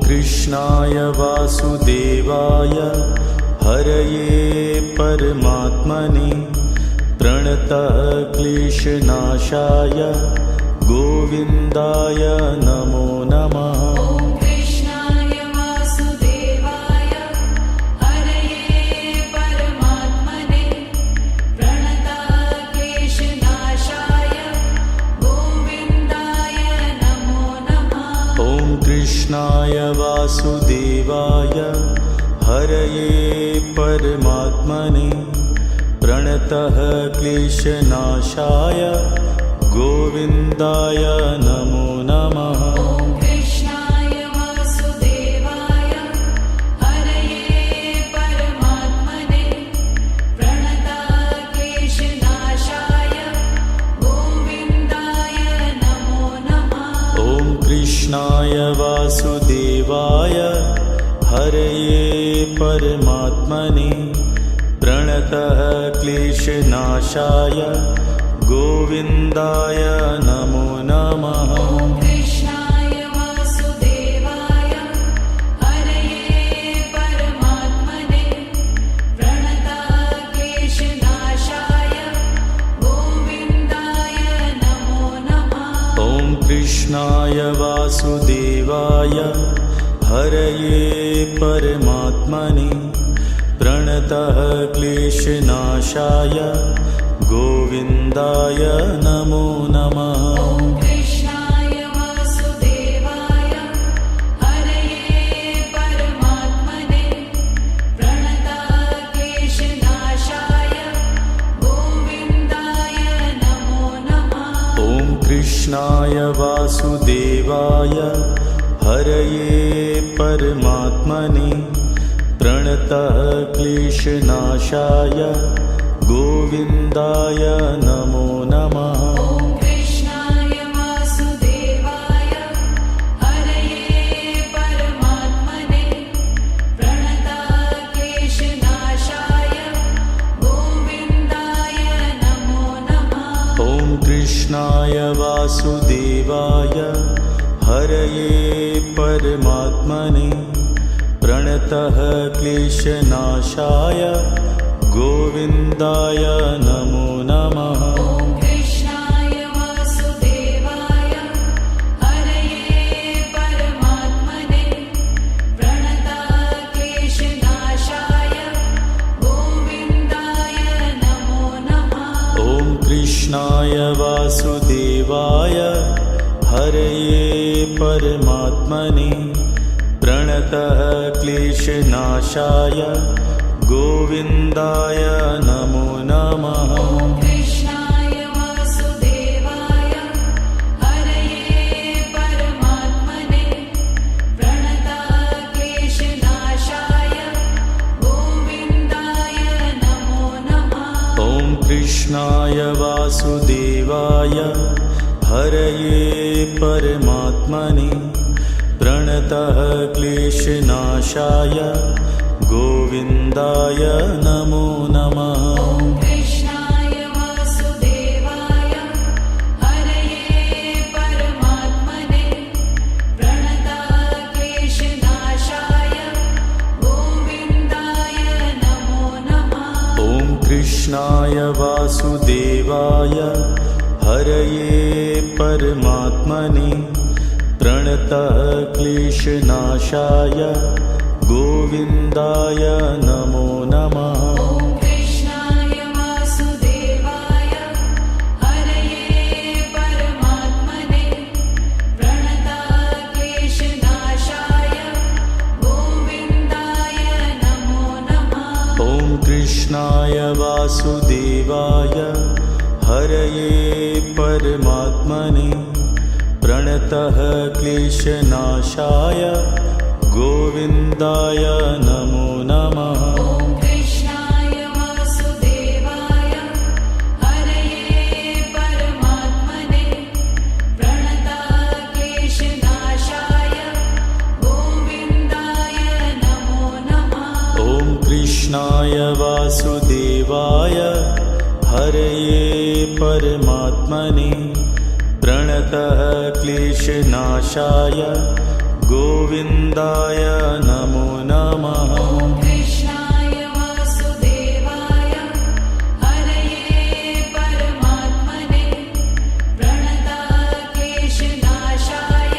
कृष्णाय वासुदेवाय हरये परमात्मने प्रणतः क्लेशनाशाय गोविन्दाय नमो नमः। कृष्णाय वासुदेवाय हरये परमात्मने प्रणतः क्लेशनाशाय गोविन्दाय नमो नमः। कृष्णाय वासुदेवाय हरये परमात्मने प्रणतः क्लेशनाशाय गोविन्दाय नमो नमः। कृष्णाय वासुदेवाय हरये परमात्मने प्रणतः क्लेशनाशाय गोविन्दाय नमो नमः। कृष्णाय वासुदेवाय हरये परमात्मने प्रणतः क्लेशनाशाय गोविन्दाय नमो नमः। कृष्णाय वासुदेवाय हरये परमात्मने प्रणतः क्लेशनाशाय गोविन्दाय नमो नमः। कृष्णाय वासुदेवाय हरये परमात्मने प्रणतः क्लेशनाशाय गोविन्दाय नमो नमः। कृष्णाय वासुदेवाय हरये परमात्मने प्रणतः क्लेशनाशाय गोविन्दाय नमो नमः। कृष्णाय वासुदेवाय हरये परमात्मने प्रणतः क्लेशनाशाय गोविन्दाय नमो नमः। कृष्णाय वासुदेवाय हरये परमात्मने प्रणतः क्लेशनाशाय गोविन्दाय नमो नमः। कृष्णाय वासुदेवाय हरये परमात्मने प्रणतः क्लेशनाशाय गोविन्दाय नमो नमः। कृष्णाय वासुदेवाय हरये परमात्मने प्रणतः क्लेशनाशाय गोविन्दाय नमो नमः। कृष्णाय वासुदेवाय हरये परमात्मने प्रणतः क्लेशनाशाय गोविन्दाय नमो नमः। कृष्णाय वासुदेवाय हरये परमात्मने प्रणतः क्लेशनाशाय गोविन्दाय नमो नमः। कृष्णाय वासुदेवाय हरये परमात्मने प्रणतः क्लेशनाशाय गोविन्दाय नमो नमः। कृष्णाय वासुदेवाय हरये परमात्मने प्रणतः क्लेशनाशाय गोविन्दाय नमो नमः। कृष्णाय वासुदेवाय हरये परमात्मने प्रणतः क्लेशनाशाय गोविन्दाय नमो नमः। कृष्णाय वासुदेवाय हरये परमात्मने प्रणतः क्लेशनाशाय गोविन्दाय नमो नमः। कृष्णाय वासुदेवाय हरये परमात्मने प्रणतः क्लेशनाशाय गोविन्दाय नमो नमः। कृष्णाय वासुदेवाय हरये परमात्मने प्रणतः क्लेशनाशाय गोविन्दाय नमो नमः। ॐ कृष्णाय वासुदेवाय हरये परमात्मने प्रणतक्लेशनाशाय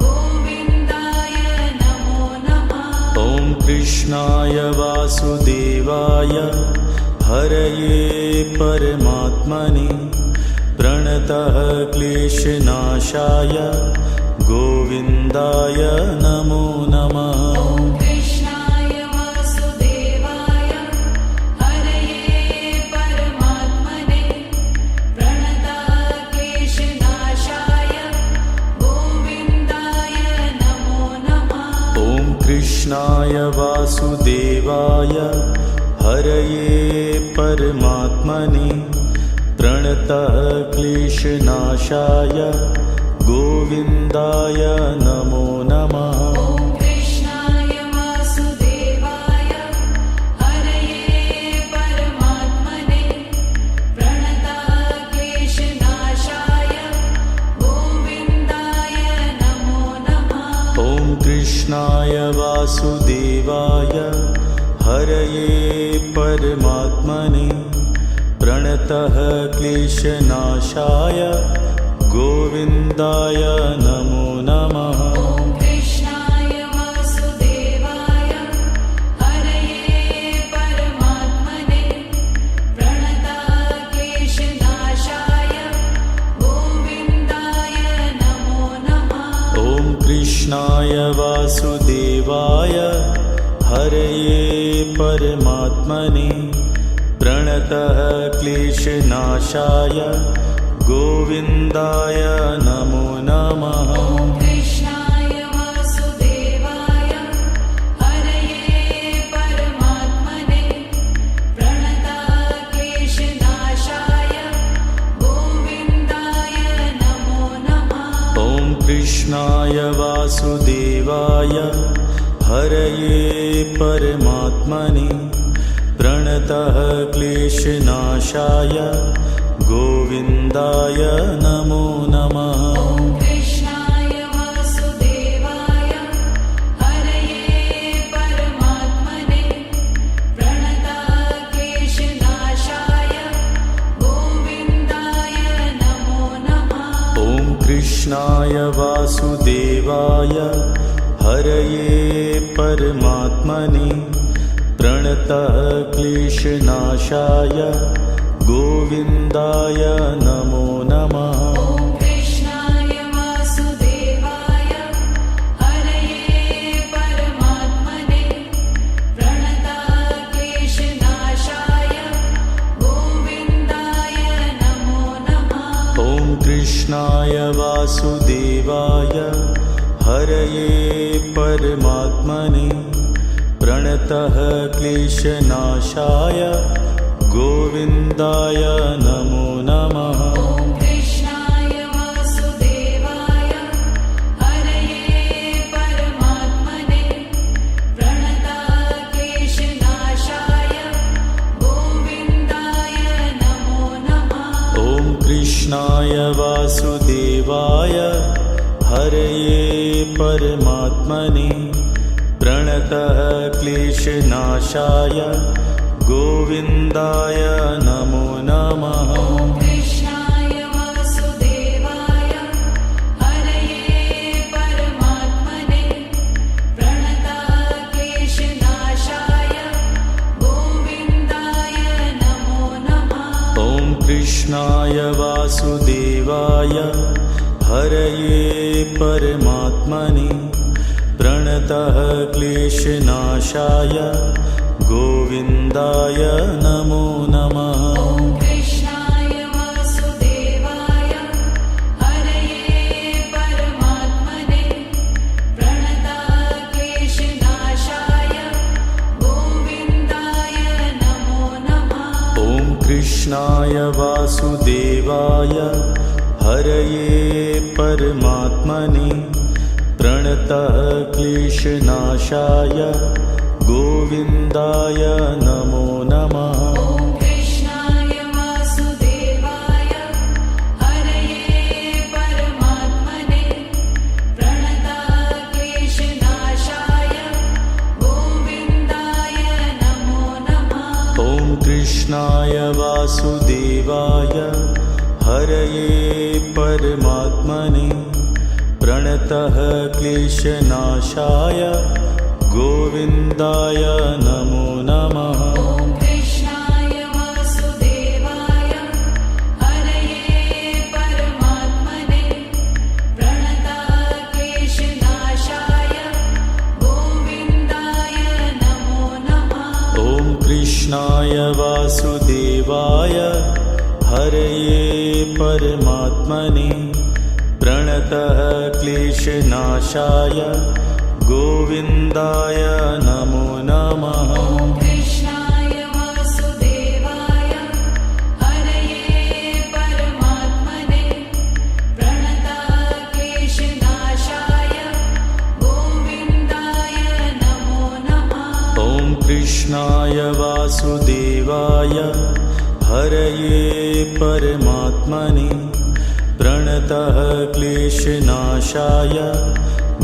गोविन्दाय नमो नमः। ॐ कृष्णाय वासुदेवाय हरये परमात्मने प्रणतः क्लेशनाशाय गोविन्दाय नमो नमः। ॐ कृष्णाय वासुदेवाय हरये परमात्मने प्रणतक्लेशनाशाय गोविन्दाय नमो नमः। ॐ कृष्णाय वासुदेवाय हरये परमात्मने प्रणतः क्लेशनाशाय गोविन्दाय नमो नमः। ॐ कृष्णाय वासुदेवाय हरये परमात्मने प्रणतक्लेशनाशाय गोविन्दाय नमो नमः। ॐ कृष्णाय वासुदेवाय हरये परमात्मने प्रणतः क्लेशनाशाय गोविन्दाय नमो नमः। ॐ कृष्णाय वासुदेवाय हरये परमात्मने प्रणतक्लेशनाशाय गोविन्दाय नमो नमः। ॐ कृष्णाय वासुदेवाय हरये परमात्मने प्रणतः क्लेशनाशाय गोविन्दाय नमो नमः। ॐ कृष्णाय वासुदेवाय हरये परमात्मने प्रणतक्लेशनाशाय गोविन्दाय नमो नमः। ॐ कृष्णाय वासुदेवाय हरये परमात्मने प्रणतः क्लेशनाशाय गोविन्दाय नमो नमः। ॐ कृष्णाय वासुदेवाय हरये परमात्मने प्रणतक्लेशनाशाय गोविन्दाय नमो नमः। ॐ कृष्णाय वासुदेवाय हरये परमात्मने प्रणतः क्लेशनाशाय गोविन्दाय नमो नमः। ॐ कृष्णाय वासुदेवाय हरये परमात्मने प्रणतक्लेशनाशाय गोविन्दाय नमो नमः। ॐ कृष्णाय वासुदेवाय हरये परमात्मने प्रणतः क्लेशनाशाय गोविन्दाय नमो नमः। ॐ कृष्णाय वासुदेवाय हरये परमात्मने प्रणतक्लेशनाशाय गोविन्दाय नमो नमः। ॐ कृष्णाय वासुदेवाय हरये परमात्मने प्रणतः क्लेशनाशाय गोविन्दाय नमो नमः। ॐ कृष्णाय वासुदेवाय हरये परमात्मने प्रणतक्लेशनाशाय गोविन्दाय नमो नमः। ॐ कृष्णाय वासुदेवाय हरये परमात्मने प्रणतः क्लेशनाशाय गोविन्दाय नमो नमः। ॐ कृष्णाय वासुदेवाय हरये परमात्मने प्रणतक्लेशनाशाय गोविन्दाय नमो नमः। ॐ कृष्णाय वासुदेवाय हरये परमात्मने प्रणतः क्लेशनाशाय गोविन्दाय नमो नमः। ॐ कृष्णाय वासुदेवाय हरये परमात्मने प्रणतक्लेशनाशाय कृष्णाय वासुदेवाय हरये परमात्मने प्रणतः क्लेशनाशाय गोविन्दाय नमो नमः। ॐ कृष्णाय वासुदेवाय हरये परमात्मने प्रणतः क्लेशनाशाय गोविन्दाय नमो नमः। ॐ कृष्णाय वासुदेवाय हरये परमात्मने प्रणतः क्लेशनाशाय गोविन्दाय नमो नमः। ॐ कृष्णाय वासुदेवाय हरये परमात्मने प्रणतः क्लेशनाशाय गोविन्दाय नमो नमः। ॐ कृष्णाय वासुदेवाय हरये परमात्मने प्रणतः क्लेशनाशाय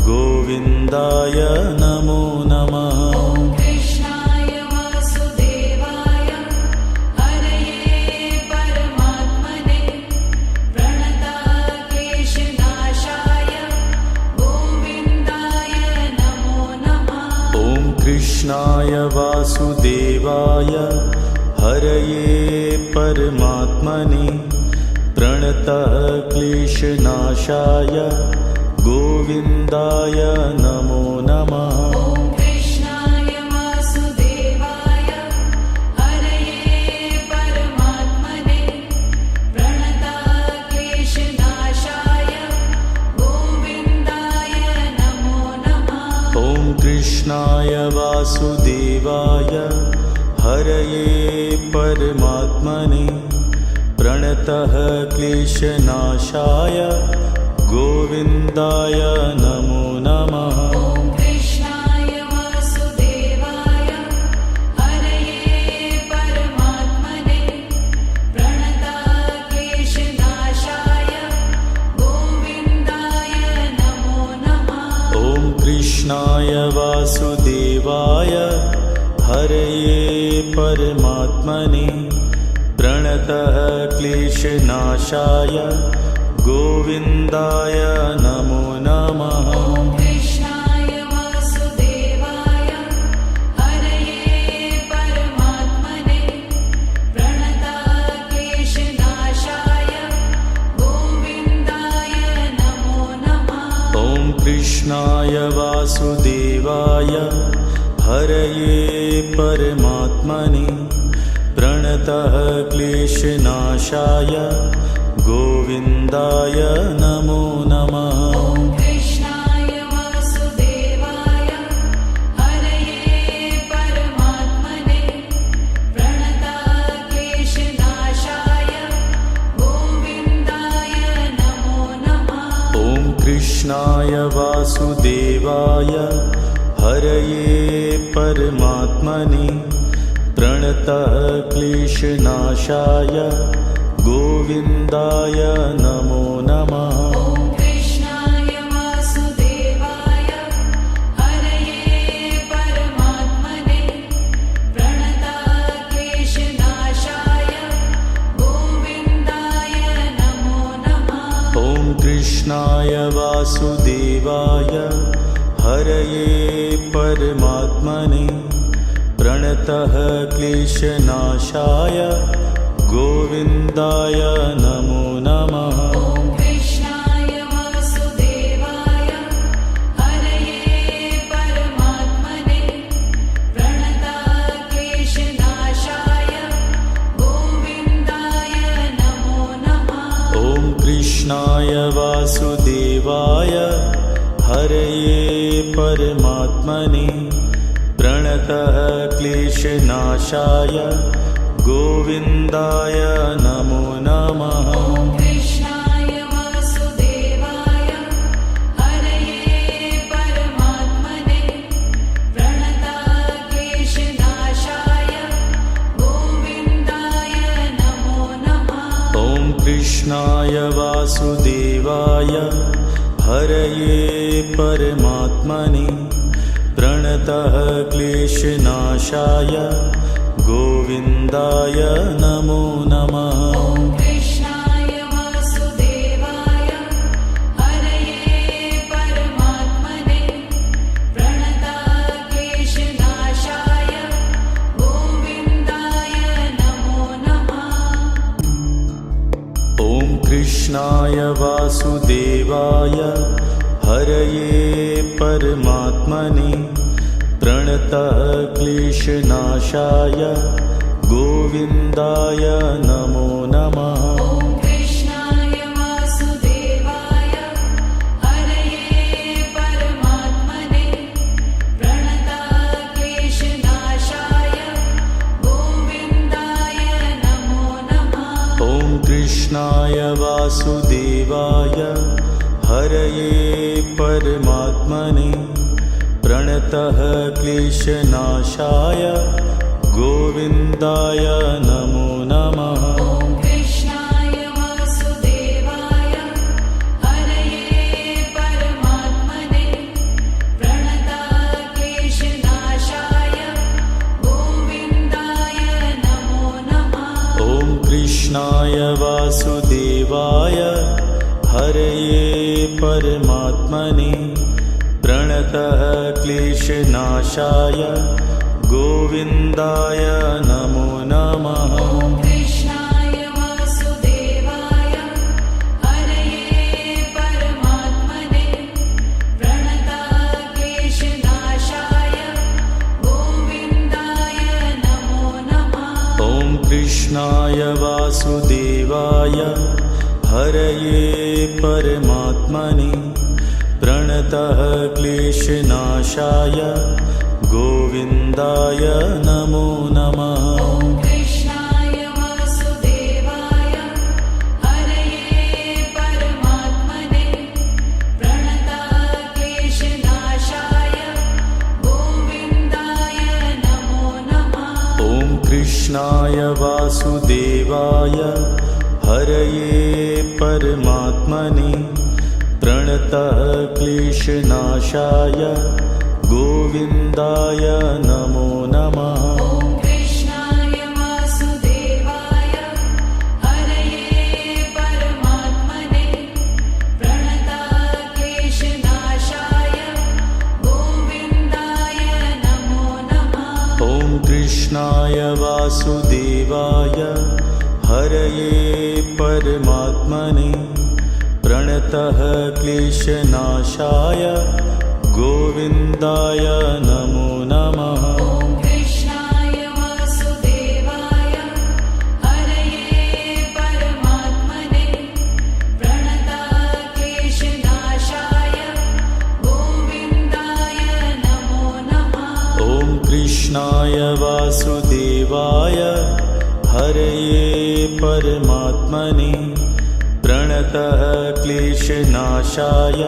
गोविन्दाय नमो नमः। ॐ कृष्णाय वासुदेवाय हरये परमात्मने प्रणतः क्लेशनाशाय गोविन्दाय नमो नमः। ॐ कृष्णाय वासुदेवाय हरये परमात्मने प्रणतः क्लेशनाशाय गोविन्दाय नमो नमः। ॐ कृष्णाय वासुदेवाय हरये परमात्मने प्रणतः क्लेशनाशाय गोविन्दाय नमो नमः। ॐ कृष्णाय वासुदेवाय हरये परमात्मने प्रणतः क्लेशनाशाय गोविन्दाय नमो नमः। ॐ कृष्णाय वासुदेवाय हरये परमात्मने प्रणतः क्लेशनाशाय गोविन्दाय नमो नमः। ॐ कृष्णाय वासुदेवाय हरये परमात्मने प्रणतः क्लेशनाशाय गोविन्दाय नमो नमः। ॐ कृष्णाय वासुदेवाय हरये परमात्मने प्रणतः क्लेशनाशाय गोविन्दाय नमो नमः। ॐ कृष्णाय वासुदेवाय हरये परमात्मने प्रणतः क्लेशनाशाय गोविन्दाय नमो नमः। ॐ कृष्णाय वासुदेवाय हरये परमात्मने प्रणतः क्लेशनाशाय गोविन्दाय नमो नमः। ॐ कृष्णाय वासुदेवाय हरये परमात्मने प्रणतः क्लेशनाशाय गोविन्दाय नमो नमः। ॐ कृष्णाय वासुदेवाय हरये परमात्मने प्रणतः क्लेशनाशाय गोविन्दाय नमो नमः। ॐ कृष्णाय वासुदेवाय हरये परमात्मने प्रणतः क्लेशनाशाय गोविन्दाय नमो नमः। ॐ कृष्णाय वासुदेवाय हरये परमात्मने प्रणतः क्लेशनाशाय गोविन्दाय नमो नमः। ॐ कृष्णाय वासुदेवाय हरये परमात्मने प्रणतः क्लेशनाशाय गोविन्दाय नमो नमः। ॐ कृष्णाय वासुदेवाय हरये परमात्मने प्रणतः क्लेशनाशाय गोविन्दाय नमो नमः। ॐ कृष्णाय वासुदेवाय हरये परमात्मने प्रणतः क्लेशनाशाय गोविन्दाय नमो नमः। ॐ कृष्णाय वासुदेवाय हरये परमात्मने प्रणतक्लेशनाशाय गोविन्दाय नमो नमः। ॐ कृष्णाय वासुदेवाय हरये परमात्मने प्रणतक्लेशनाशाय गोविन्दाय नमो नमः। ॐ कृष्णाय वासुदेवाय हरये परमात्मने प्रणतक्लेशनाशाय गोविन्दाय नमो नमः। ॐ कृष्णाय वासुदेवाय हरये परमात्मने प्रणतः क्लेशनाशाय गोविन्दाय नमो नमः। ॐ कृष्णाय वासुदेवाय हरये परमात्मने प्रणतक्लेशनाशाय गोविन्दाय नमो नमः। ॐ कृष्णाय वासुदेवाय हरये परमात्मने प्रणतः क्लेशनाशाय गोविन्दाय नमो नमः। ॐ कृष्णाय वासुदेवाय हरये परमात्मने प्रणतक्लेशनाशाय गोविन्दाय नमो नमः। ॐ कृष्णाय वासुदेवाय हरये परमात्मने प्रणतः क्लेशनाशाय गोविन्दाय नमो नमः। ॐ कृष्णाय वासुदेवाय हरये परमात्मने प्रणतक्लेशनाशाय गोविन्दाय नमो नमः। ॐ कृष्णाय वासुदेवाय हरये परमात्मने प्रणतः क्लेशनाशाय गोविन्दाय नमो नमः। ॐ कृष्णाय वासुदेवाय हरये परमात्मने प्रणतक्लेशनाशाय गोविन्दाय नमो नमः। ॐ कृष्णाय वासुदेवाय हरये परमात्मने प्रणतः क्लेशनाशाय गोविन्दाय नमो नमः। ॐ कृष्णाय वासुदेवाय हरये परमात्मने प्रणतक्लेशनाशाय गोविन्दाय नमो नमः। ॐ कृष्णाय वासुदेवाय हरये परमात्मने प्रणतः क्लेशनाशाय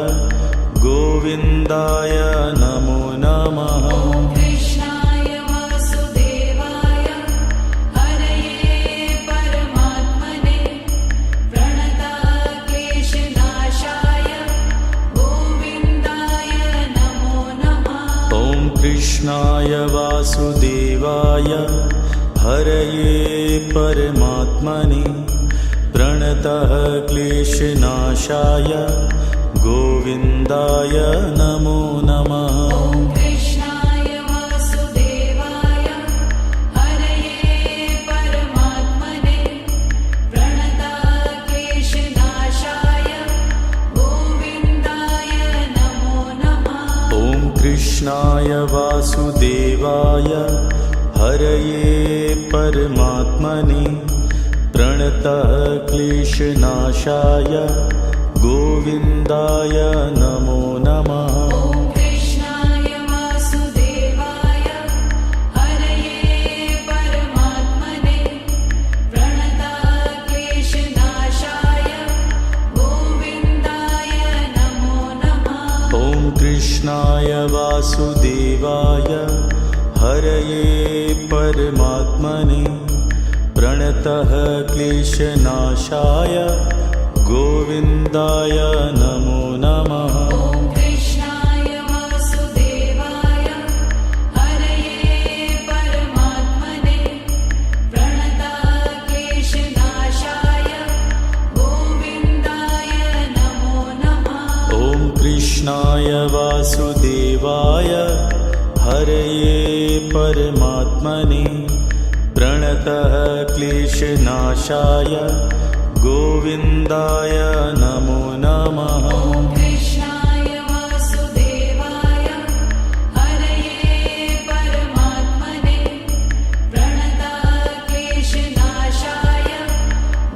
गोविन्दाय नमो नमः। ॐ कृष्णाय वासुदेवाय हरये परमात्मने प्रणतक्लेशनाशाय गोविन्दाय नमो नमः। ॐ कृष्णाय वासुदेवाय हरये परमात्मने प्रणतः क्लेशनाशाय गोविन्दाय नमो नमः। ॐ कृष्णाय वासुदेवाय हरये परमात्मने प्रणतक्लेशनाशाय गोविन्दाय नमो नमः। ॐ कृष्णाय वासुदेवाय हरये परमात्मने प्रणतः क्लेशनाशाय गोविन्दाय नमो नमः। ॐ कृष्णाय वासुदेवाय हरये परमात्मने प्रणतक्लेशनाशाय गोविन्दाय नमो नमः। ॐ कृष्णाय वासुदेवाय हरये परमात्मने प्रणतः क्लेशनाशाय गोविन्दाय नमो नमः। ॐ कृष्णाय वासुदेवाय हरये परमात्मने कृष्णाय वासुदेवाय हरये परमात्मने प्रणतः क्लेशनाशाय गोविन्दाय नमो नमः। ॐ कृष्णाय वासुदेवाय हरये परमात्मने प्रणतः क्लेशनाशाय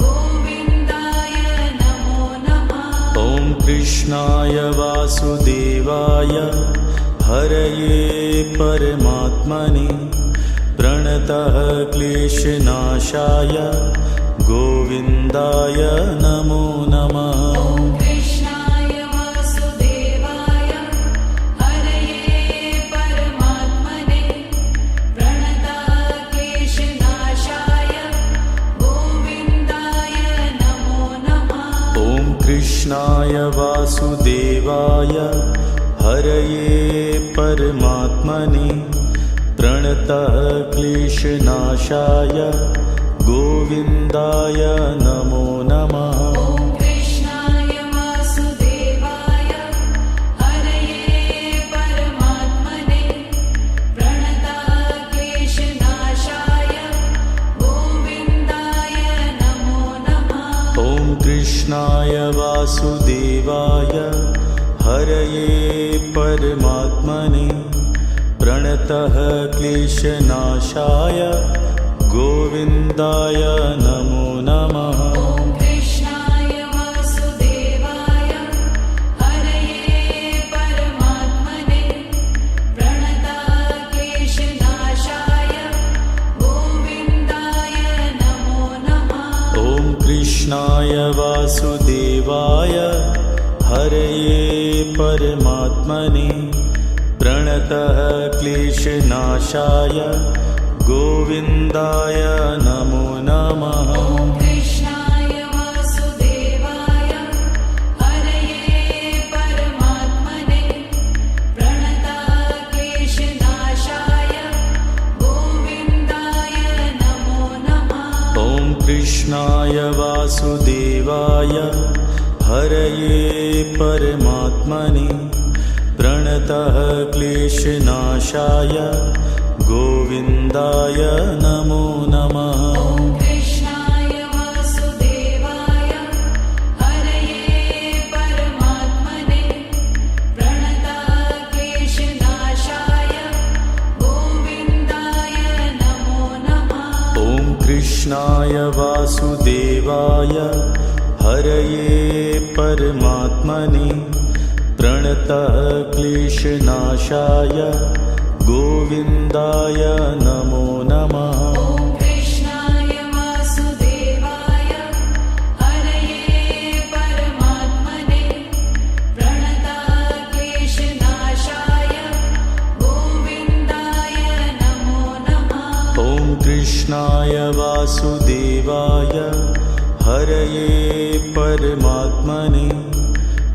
गोविन्दाय नमो नमः। ॐ कृष्णाय वासुदेवाय हरये परमात्मने प्रणतः क्लेशनाशाय गोविन्दाय नमो नमः। ॐ कृष्णाय वासुदेवाय हरये परमात्मने प्रणतः क्लेशनाशाय गोविन्दाय नमो नमः। ॐ कृष्णाय वासुदेवाय हरये परमात्मने प्रणतः क्लेशनाशाय गोविन्दाय नमो नमः। ॐ कृष्णाय वासुदेवाय हरये परमात्मने प्रणतः क्लेशनाशाय गोविन्दाय नमो नमः। ॐ कृष्णाय वासुदेवाय हरये परमात्मने प्रणतः क्लेशनाशाय गोविन्दाय नमो नमः। ॐ कृष्णाय वासुदेवाय हरये परमात्मने प्रणतः क्लेशनाशाय गोविन्दाय नमो नमः। ॐ कृष्णाय वासुदेवाय हरये परमात्मने प्रणतः क्लेशनाशाय गोविन्दाय नमो नमः। ॐ कृष्णाय वासुदेवाय हरये परमात्मने प्रणतः क्लेशनाशाय गोविन्दाय नमो नमः। ॐ कृष्णाय वासुदेवाय हरये परमात्मने प्रणतः क्लेशनाशाय गोविन्दाय नमो नमः। ॐ कृष्णाय वासुदेवाय हरये परमात्मने प्रणतः क्लेशनाशाय गोविन्दाय नमो नमः। ॐ कृष्णाय वासुदेवाय हरये परमात्मने प्रणतः क्लेशनाशाय गोविन्दाय नमो नमः। ॐ कृष्णाय वासुदेवाय हरये परमात्मने प्रणतः क्लेशनाशाय गोविन्दाय नमो नमः। ॐ कृष्णाय वासुदेवाय हरये परमात्मने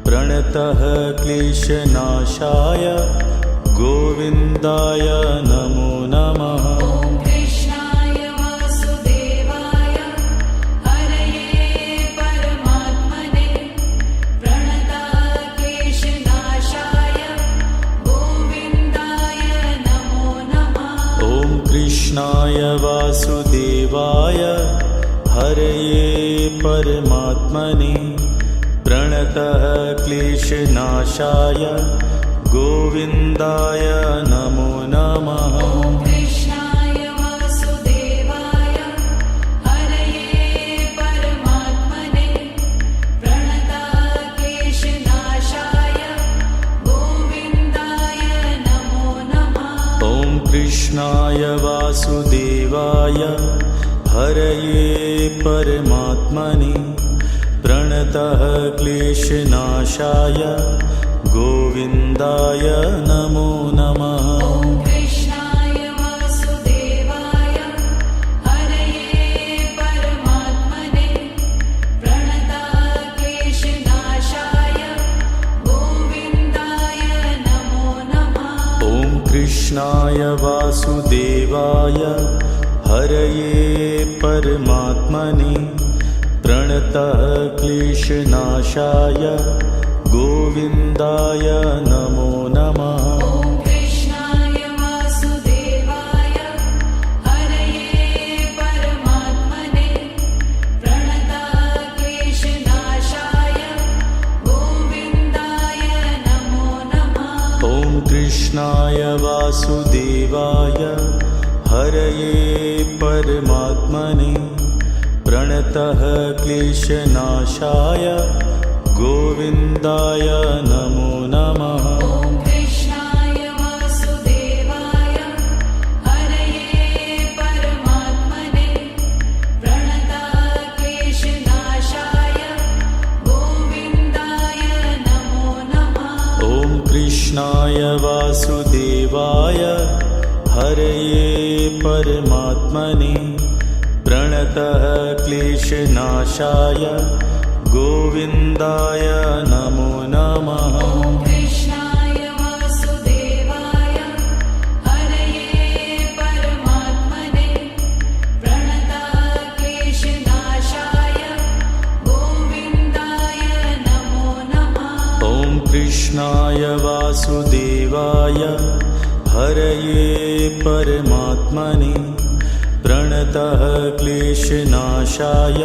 प्रणतः क्लेशनाशाय गोविन्दाय नमो नमः। ॐ कृष्णाय वासुदेवाय हरये परमात्मने प्रणतः क्लेशनाशाय गोविन्दाय नमो नमः। ॐ कृष्णाय वासुदेवाय हरये परमात्मने प्रणतः क्लेशनाशाय गोविन्दाय नमो नमः। ॐ कृष्णाय वासुदेवाय हरये परमात्मने प्रणतः क्लेशनाशाय गोविन्दाय नमो नमः। ॐ कृष्णाय वासुदेवाय हरये परमात्मने प्रणतः क्लेशनाशाय गोविन्दाय नमो नमः। ॐ कृष्णाय वासुदेवाय हरये परमात्मने प्रणतः क्लेशनाशाय गोविन्दाय नमो नमः। ॐ कृष्णाय वासुदेवाय हरये परमात्मने प्रणतः क्लेशनाशाय गोविन्दाय नमो नमः। ॐ कृष्णाय वासुदेवाय हरये परमात्मने प्रणतक्लेशनाशाय गोविन्दाय नमो नमः। ॐ कृष्णाय वासुदेवाय हरये परमात्मने प्रणतः क्लेशनाशाय गोविन्दाय नमो नमः। ॐ कृष्णाय वासुदेवाय हरये परमात्मने प्रणतक्लेशनाशाय गोविन्दाय नमो नमः। ॐ कृष्णाय वासुदेवाय हरये परमात्मने प्रणतः क्लेशनाशाय गोविन्दाय नमो नमः। ॐ कृष्णाय वासुदेवाय हरये परमात्मने प्रणतक्लेशनाशाय गोविन्दाय नमो नमः। ॐ कृष्णाय वासुदेवाय हरये परमात्मने प्रणतः क्लेशनाशाय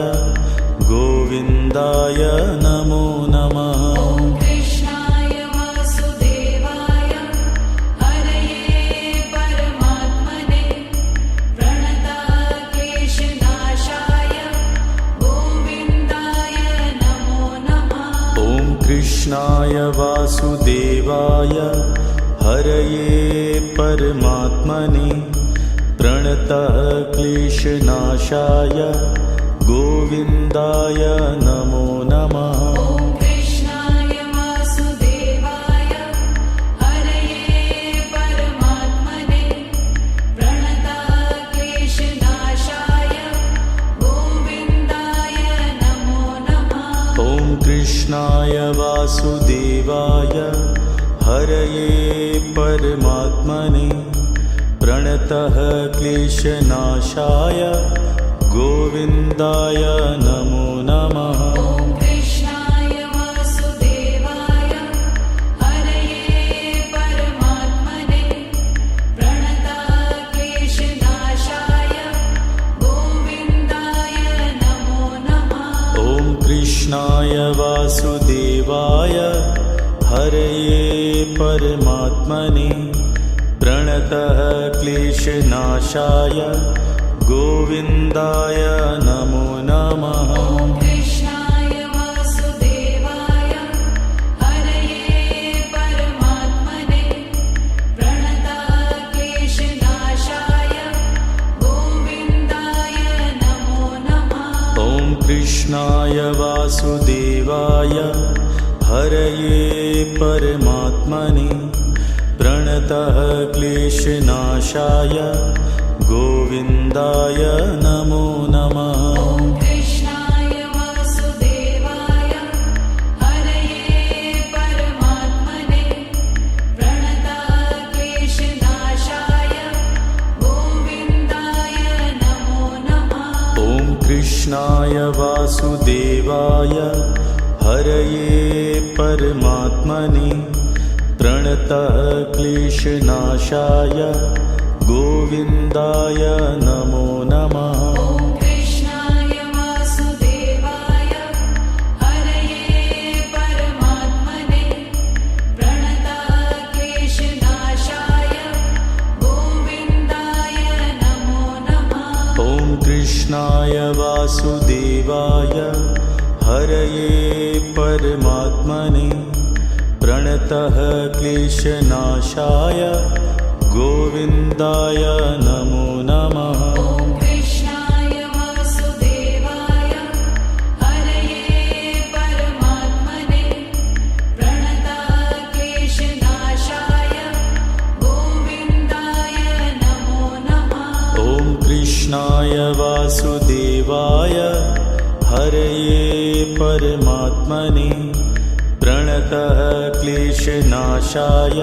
गोविन्दाय नमो नमः। ॐ कृष्णाय वासुदेवाय हरये परमात्मने प्रणतक्लेशनाशाय गोविन्दाय नमो नमः। ॐ कृष्णाय वासुदेवाय हरये परमात्मने प्रणतः क्लेशनाशाय गोविन्दाय नमो नमः। ॐ कृष्णाय वासुदेवाय हरये परमात्मने प्रणतक्लेशनाशाय गोविन्दाय नमो नमः। ॐ कृष्णाय वासुदेवाय हरये परमात्मने प्रणतः क्लेशनाशाय गोविन्दाय नमो नमः। ॐ कृष्णाय वासुदेवाय हरये परमात्मने प्रणतक्लेशनाशाय गोविन्दाय नमो नमः। ॐ कृष्णाय वासुदेवाय हरये परमात्मने प्रणतः क्लेशनाशाय गोविन्दाय नमो नमः। ॐ कृष्णाय वासुदेवाय हरये परमात्मने प्रणतक्लेशनाशाय गोविन्दाय नमो नमः। ॐ कृष्णाय वासुदेवाय हरये परमात्मने प्रणतः क्लेशनाशाय गोविन्दाय नमो नमः। ॐ कृष्णाय वासुदेवाय हरये परमात्मने प्रणतक्लेशनाशाय गोविन्दाय नमो नमः। ॐ कृष्णाय वासुदेवाय हरये परमात्मने प्रणतः क्लेशनाशाय गोविन्दाय नमो नमः। ॐ कृष्णाय वासुदेवाय हरये परमात्मने प्रणतक्लेशनाशाय गोविन्दाय नमो नमः। ॐ कृष्णाय वासुदेवाय हरये परमात्मने प्रणतः क्लेशनाशाय गोविन्दाय नमो नमः। ॐ कृष्णाय वासुदेवाय हरये परमात्मने प्रणतक्लेशनाशाय गोविन्दाय नमो नमः। ॐ कृष्णाय वासुदेवाय हरये परमात्मने प्रणतः क्लेशनाशाय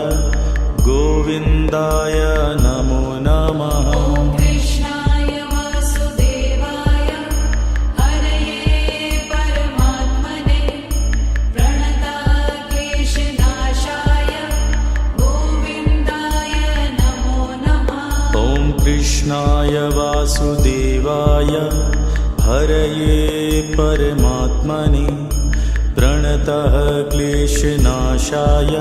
गोविन्दाय नमो नमः। ॐ कृष्णाय वासुदेवाय हरये परमात्मने प्रणतक्लेशनाशाय कृष्णाय वासुदेवाय हरये परमात्मने प्रणतः क्लेशनाशाय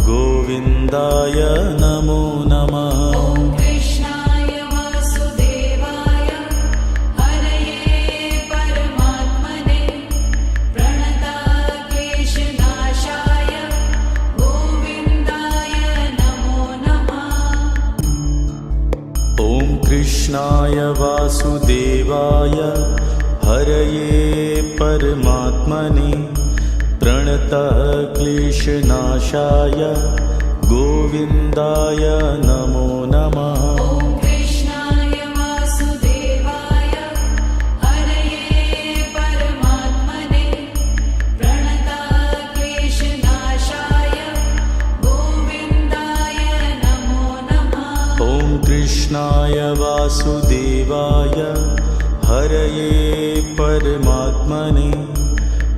गोविन्दाय नमो नमः। ॐ कृष्णाय वासुदेवाय हरये परमात्मने प्रणतः क्लेशनाशाय गोविन्दाय नमो नमः। ॐ कृष्णाय वासुदेवाय हरये परमात्मने प्रणतः क्लेशनाशाय गोविन्दाय नमो नमः। ॐ कृष्णाय वासुदेवाय हरये परमात्मने प्रणतः क्लेशनाशाय गोविन्दाय नमो नमः। ॐ कृष्णाय वासुदेवाय हरये परमात्मने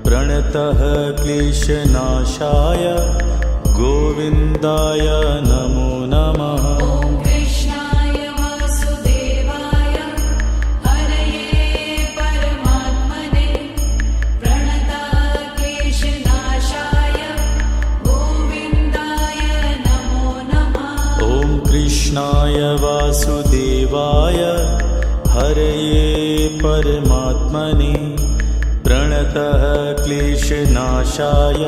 प्रणतः क्लेशनाशाय गोविन्दाय नमो नमः। ॐ कृष्णाय वासुदेवाय हरये परमात्मने प्रणतः क्लेशनाशाय गोविन्दाय नमो नमः। ॐ कृष्णाय वासुदेवाय हरये परमात्मने प्रणतः क्लेशनाशाय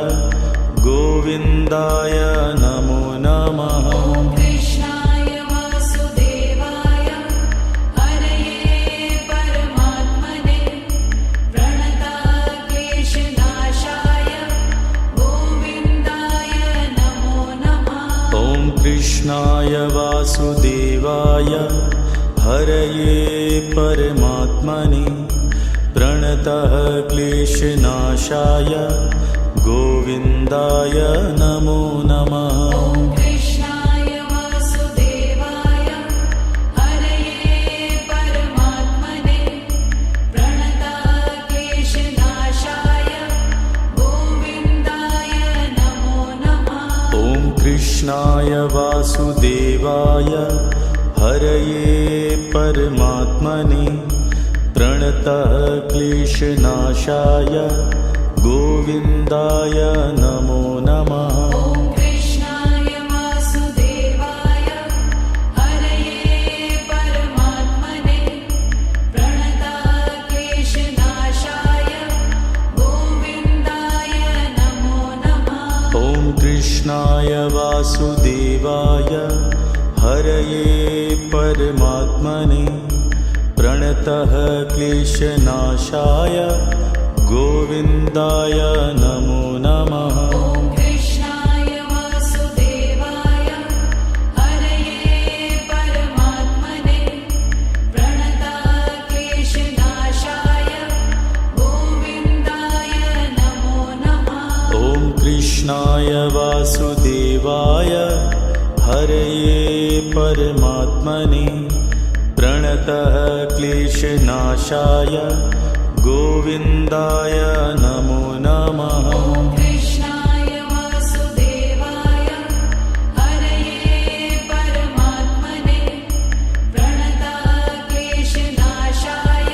गोविन्दाय नमो नमः। ॐ कृष्णाय वासुदेवाय हरये परमात्मने प्रणतः क्लेशनाशाय गोविन्दाय नमो नमः। ॐ कृष्णाय वासुदेवाय हरये परमात्मने प्रणतः क्लेशनाशाय गोविन्दाय नमो नमः। ॐ कृष्णाय वासुदेवाय हरये परमात्मने प्रणतः क्लेशनाशाय गोविन्दाय नमो नमः। ॐ कृष्णाय वासुदेवाय हरये परमात्मने प्रणतः क्लेशनाशाय गोविन्दाय नमो नमः। ॐ कृष्णाय वासुदेवाय हरये परमात्मने प्रणतः क्लेशनाशाय गोविन्दाय नमो नमः। ॐ कृष्णाय वासुदेवाय हरये परमात्मने प्रणतः क्लेशनाशाय गोविन्दाय नमो नमः। ॐ कृष्णाय वासुदेवाय हरये परमात्मने प्रणतः क्लेशनाशाय गोविन्दाय नमो नमः। ॐ कृष्णाय वासुदेवाय हरये परमात्मने प्रणतः क्लेशनाशाय गोविन्दाय नमो नमः। ॐ कृष्णाय वासुदेवाय हरये परमात्मने प्रणतः क्लेशनाशाय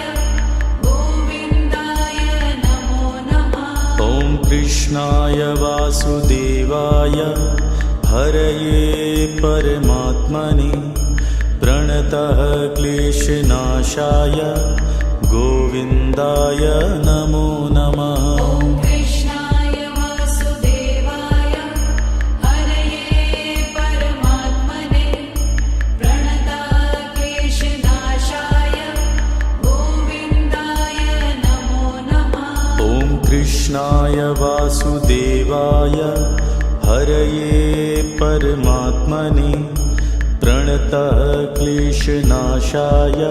गोविन्दाय नमो नमः। ॐ कृष्णाय वासुदेवाय हरये परमात्मने प्रणतः क्लेशनाशाय गोविन्दाय नमो नमः। ॐ कृष्णाय वासुदेवाय हरये परमात्मने प्रणतः क्लेशनाशाय गोविन्दाय नमो नमः। ॐ कृष्णाय वासुदेवाय हरये परमात्मने प्रणतः क्लेशनाशाय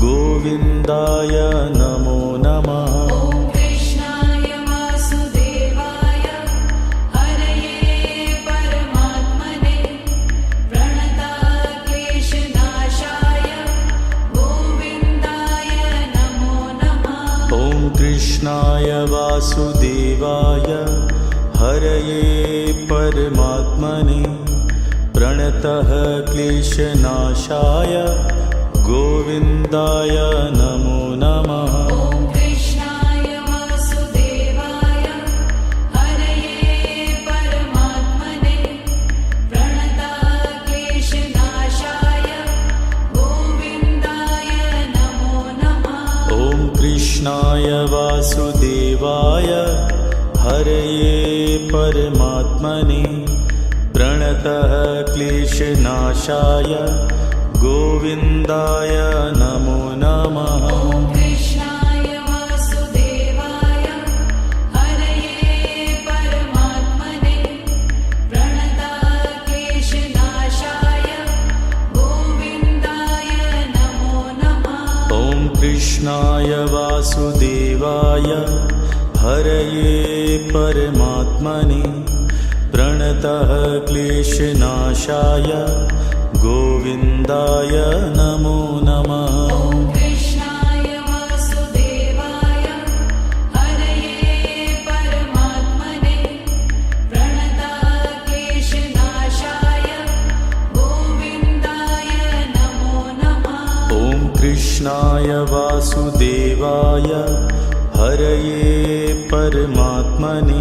गोविन्दाय नमो नमः। ॐ कृष्णाय वासुदेवाय हरये परमात्मने प्रणतः क्लेशनाशाय गोविन्दाय नमो नमः। ॐ कृष्णाय वासुदेवाय हरये परमात्मने प्रणतः क्लेशनाशाय गोविन्दाय नमो नमः। ॐ कृष्णाय वासुदेवाय हरये परमात्मने प्रणताः क्लेशनाशाय गोविन्दाय नमो नमः। ॐ कृष्णाय वासुदेवाय हरये परमात्मने प्रणतः क्लेशनाशाय गोविन्दाय नमो नमः। ॐ कृष्णाय वासुदेवाय हरये परमात्मने प्रणताः क्लेशनाशाय गोविन्दाय नमो नमः। ॐ कृष्णाय वासुदेवाय हरये परमात्मने प्रणतः क्लेशनाशाय गोविन्दाय नमो नमः। ॐ कृष्णाय वासुदेवाय हरये परमात्मने प्रणताः क्लेशनाशाय गोविन्दाय नमो नमः। ॐ कृष्णाय वासुदेवाय हरये परमात्मने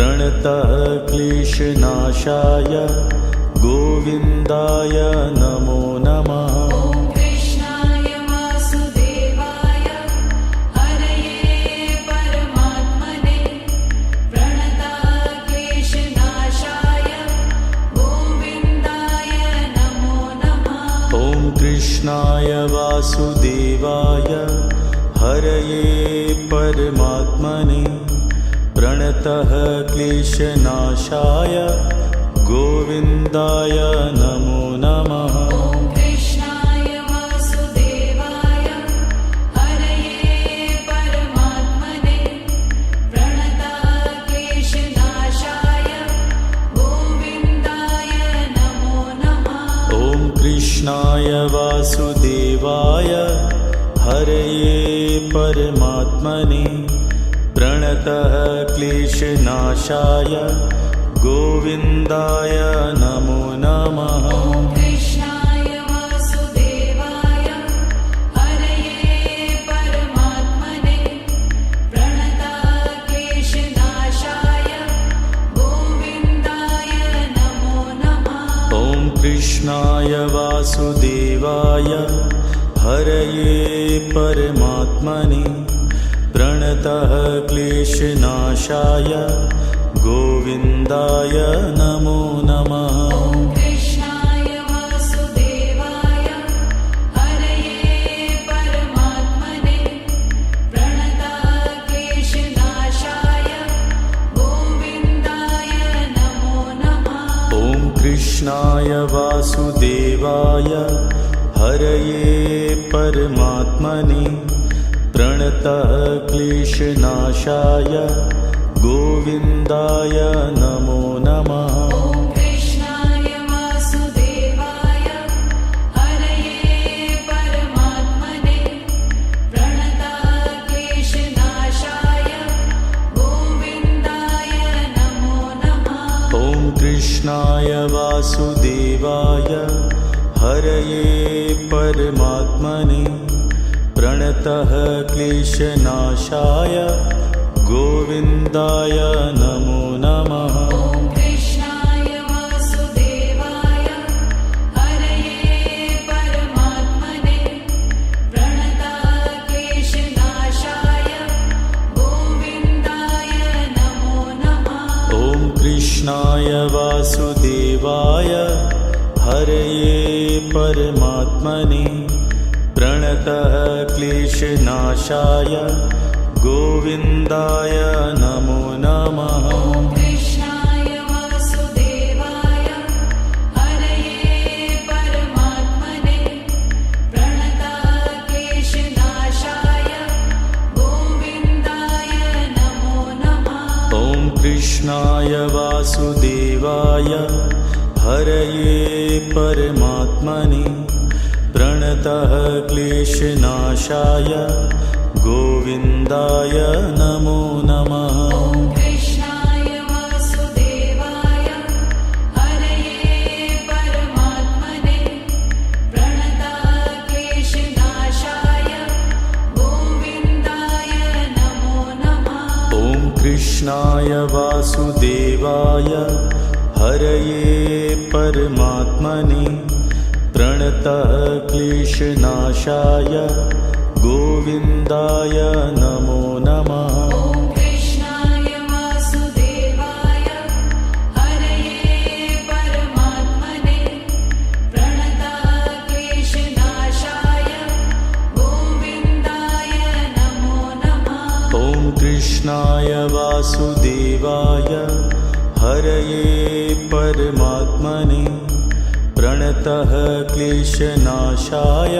प्रणतः क्लेशनाशाय गोविन्दाय नमो नमः। ॐ कृष्णाय वासुदेवाय हरये परमात्मने प्रणताः क्लेशनाशाय गोविन्दाय नमो नमः। ॐ कृष्णाय वासुदेवाय हरये परमात्मने प्रणतः क्लेशनाशाय गोविन्दाय नमो नमः। ॐ कृष्णाय वासुदेवाय हरये परमात्मने प्रणताः क्लेशनाशाय गोविन्दाय नमो नमः। ॐ कृष्णाय वासुदेवाय हरये परमात्मने प्रणतः क्लेशनाशाय गोविन्दाय नमो नमः। ॐ कृष्णाय वासुदेवाय हरये परमात्मने प्रणताः क्लेशनाशाय गोविन्दाय नमो नमः। ॐ कृष्णाय वासुदेवाय हरये परमात्मने प्रणतः क्लेशनाशाय गोविन्दाय नमो नमः। ॐ कृष्णाय वासुदेवाय हरये परमात्मने प्रणताः क्लेशनाशाय गोविन्दाय नमो नमः। ॐ कृष्णाय वासुदेवाय हरये परमात्मने प्रणतः क्लेशनाशाय गोविन्दाय नमो नमः। ॐ कृष्णाय वासुदेवाय हरये परमात्मने प्रणताः क्लेशनाशाय गोविन्दाय नमो नमः। ॐ कृष्णाय वासुदेवाय हरये परमात्मने प्रणतः क्लेशनाशाय गोविन्दाय नमो नमः। ॐ कृष्णाय वासुदेवाय हरये परमात्मने प्रणताः क्लेशनाशाय गोविन्दाय नमो नमः। ॐ कृष्णाय वासुदेवाय हरये परमात्मने प्रणतः क्लेशनाशाय गोविन्दाय नमो नमः। ॐ कृष्णाय वासुदेवाय हरये परमात्मने प्रणताः क्लेशनाशाय गोविन्दाय नमो नमः। ॐ कृष्णाय वासुदेवाय हरये परमात्मने प्रणतः क्लेशनाशाय गोविन्दाय नमो नमः। ॐ कृष्णाय वासुदेवाय हरये कृष्णाय वासुदेवाय हरये परमात्मने प्रणतः क्लेशनाशाय गोविन्दाय नमो नमः। ॐ कृष्णाय वासुदेवाय हरये परमात्मने प्रणतः क्लेशनाशाय गोविन्दाय नमो नमः। ॐ कृष्णाय वासुदेवाय हरये परमात्मने प्रणतः क्लेशनाशाय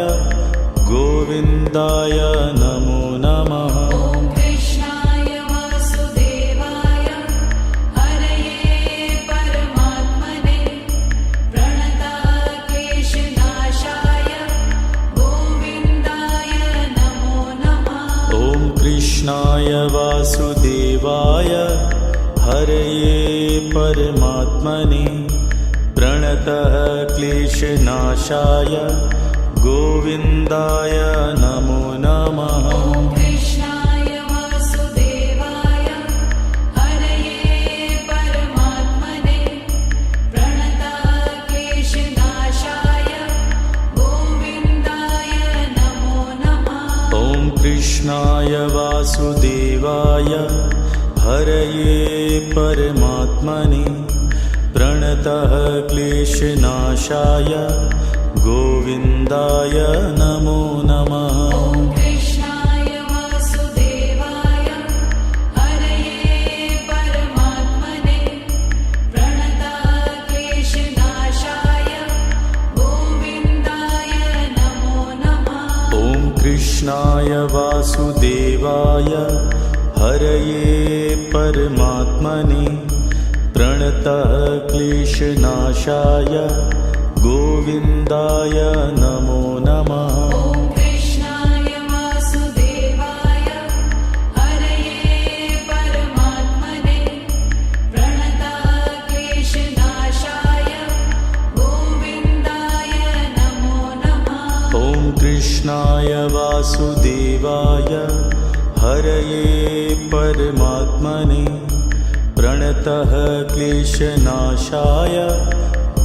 गोविन्दाय नमो नमः। ॐ कृष्णाय वासुदेवाय हरये परमात्मने प्रणतः क्लेशनाशाय गोविन्दाय नमो नमः। ॐ कृष्णाय वासुदेवाय हरये परमात्मने प्रणतः क्लेशनाशाय गोविन्दाय नमो नमः। ॐ कृष्णाय वासुदेवाय हरये परमात्मने प्रणतः क्लेशनाशाय गोविन्दाय नमो नमः। ॐ कृष्णाय वासुदेवाय हरये परमात्मने प्रणतः क्लेशनाशाय गोविन्दाय नमो नमः। ॐ कृष्णाय वासुदेवाय हरये परमात्मने प्रणतः क्लेशनाशाय गोविन्दाय नमो नमः। ॐ कृष्णाय वासुदेवाय हरये परमात्मने प्रणतः क्लेशनाशाय गोविन्दाय नमो नमः। ॐ कृष्णाय वासुदेवाय हरये परमात्मने प्रणतः क्लेशनाशाय गोविन्दाय नमो नमः। ॐ कृष्णाय वासुदेवाय हरये परमात्मने प्रणतः क्लेशनाशाय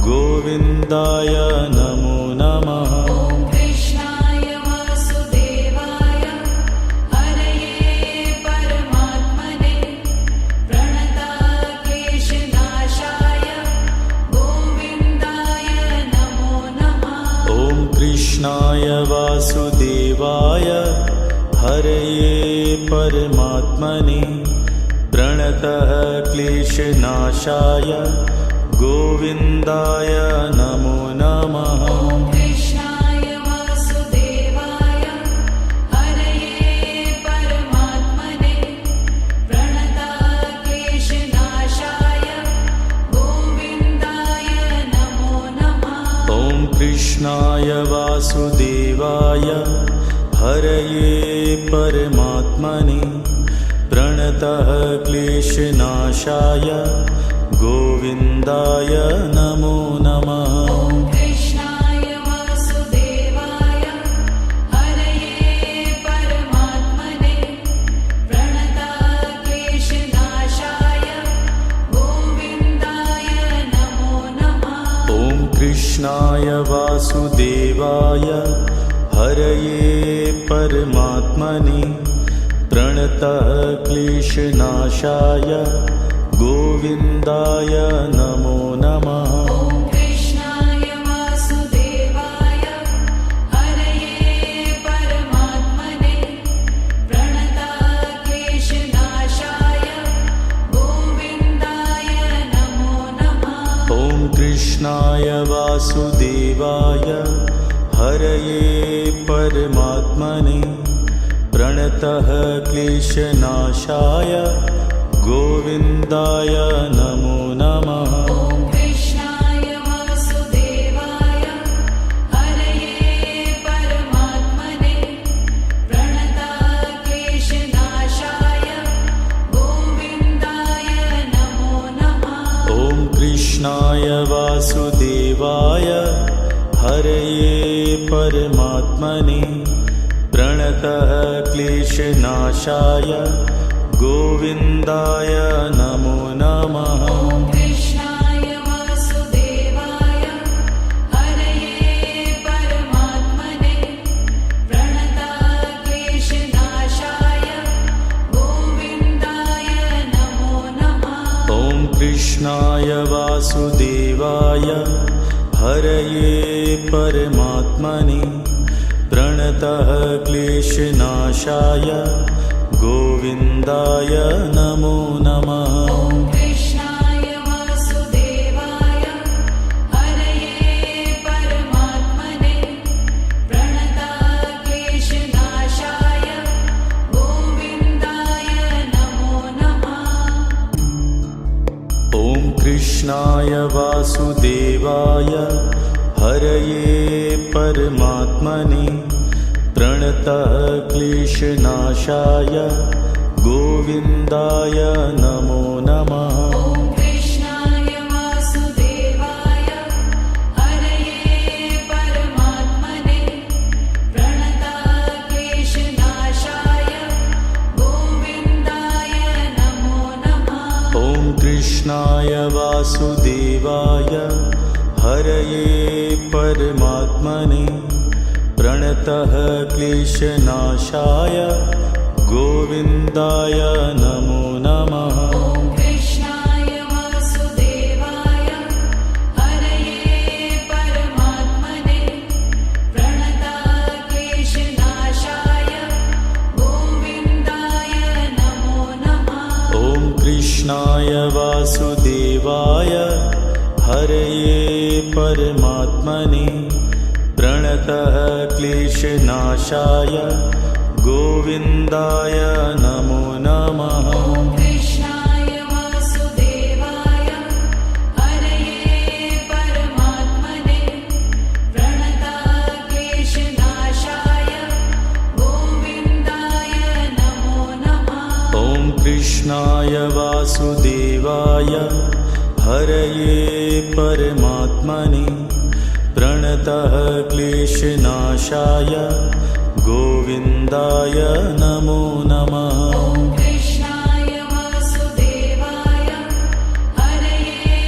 गोविन्दाय नमो नमः। ॐ कृष्णाय वासुदेवाय हरये परमात्मने प्रणतः क्लेशनाशाय गोविन्दाय नमो नमः। ॐ कृष्णाय वासुदेवाय हरये परमात्मने प्रणतः क्लेशनाशाय गोविन्दाय नमो नमः। ॐ कृष्णाय वासुदेवाय हरये परमात्मने प्रणतः क्लेशनाशाय गोविन्दाय नमो नमः। ॐ कृष्णाय वासुदेवाय हरये परमात्मने प्रणतः क्लेशनाशाय गोविन्दाय नमो नमः। ॐ कृष्णाय वासुदेवाय हरये परमात्मने प्रणतः क्लेशनाशाय गोविन्दाय नमो नमः। ॐ कृष्णाय वासुदेवाय हरये परमात्मने प्रणतः क्लेशनाशाय गोविन्दाय नमो नमः। ॐ कृष्णाय वासुदेवाय हरये परमात्मने प्रणतः क्लेशनाशाय गोविन्दाय नमो नमः। ॐ कृष्णाय वासुदेवाय हरये परमात्मने प्रणतः क्लेशनाशाय गोविन्दाय नमो नमः। ॐ कृष्णाय वासुदेवाय हरये परमात्मने प्रणतः क्लेशनाशाय गोविन्दाय नमो नमः। ॐ कृष्णाय वासुदेवाय हरये परमात्मने प्रणतः क्लेशनाशाय गोविन्दाय नमो नमः। ॐ कृष्णाय वासुदेवाय हरये परमात्मने प्रणतक्लेशनाशाय गोविन्दाय नमो नमः। ॐ कृष्णाय वासुदेवाय हरये परमात्मने प्रणतः क्लेशनाशाय गोविन्दाय नमो नमः। ॐ कृष्णाय वासुदेवाय हरये परमात्मने प्रणतक्लेशनाशाय गोविन्दाय नमो नमः। ॐ कृष्णाय वासुदेवाय हरये परमात्मने प्रणतः क्लेशनाशाय गोविन्दाय नमो नमः। ॐ कृष्णाय वासुदेवाय हरये परमात्मने प्रणतक्लेशनाशाय गोविन्दाय नमो नमः। ॐ कृष्णाय वासुदेवाय हरये परमात्मने प्रणतः क्लेशनाशाय गोविन्दाय नमो नमः। ॐ कृष्णाय वासुदेवाय हरये परमात्मने प्रणतक्लेशनाशाय गोविन्दाय नमो नमः। ॐ कृष्णाय वासुदेवाय हरये परमात्मने प्रणतः क्लेशनाशाय गोविन्दाय नमो नमः। ॐ कृष्णाय वासुदेवाय हरये परमात्मने प्रणतक्लेशनाशाय गोविन्दाय नमो नमः। ॐ कृष्णाय वासुदेवाय हरये परमात्मने प्रणतः क्लेशनाशाय गोविन्दाय नमो नमः। ॐ कृष्णाय वासुदेवाय हरये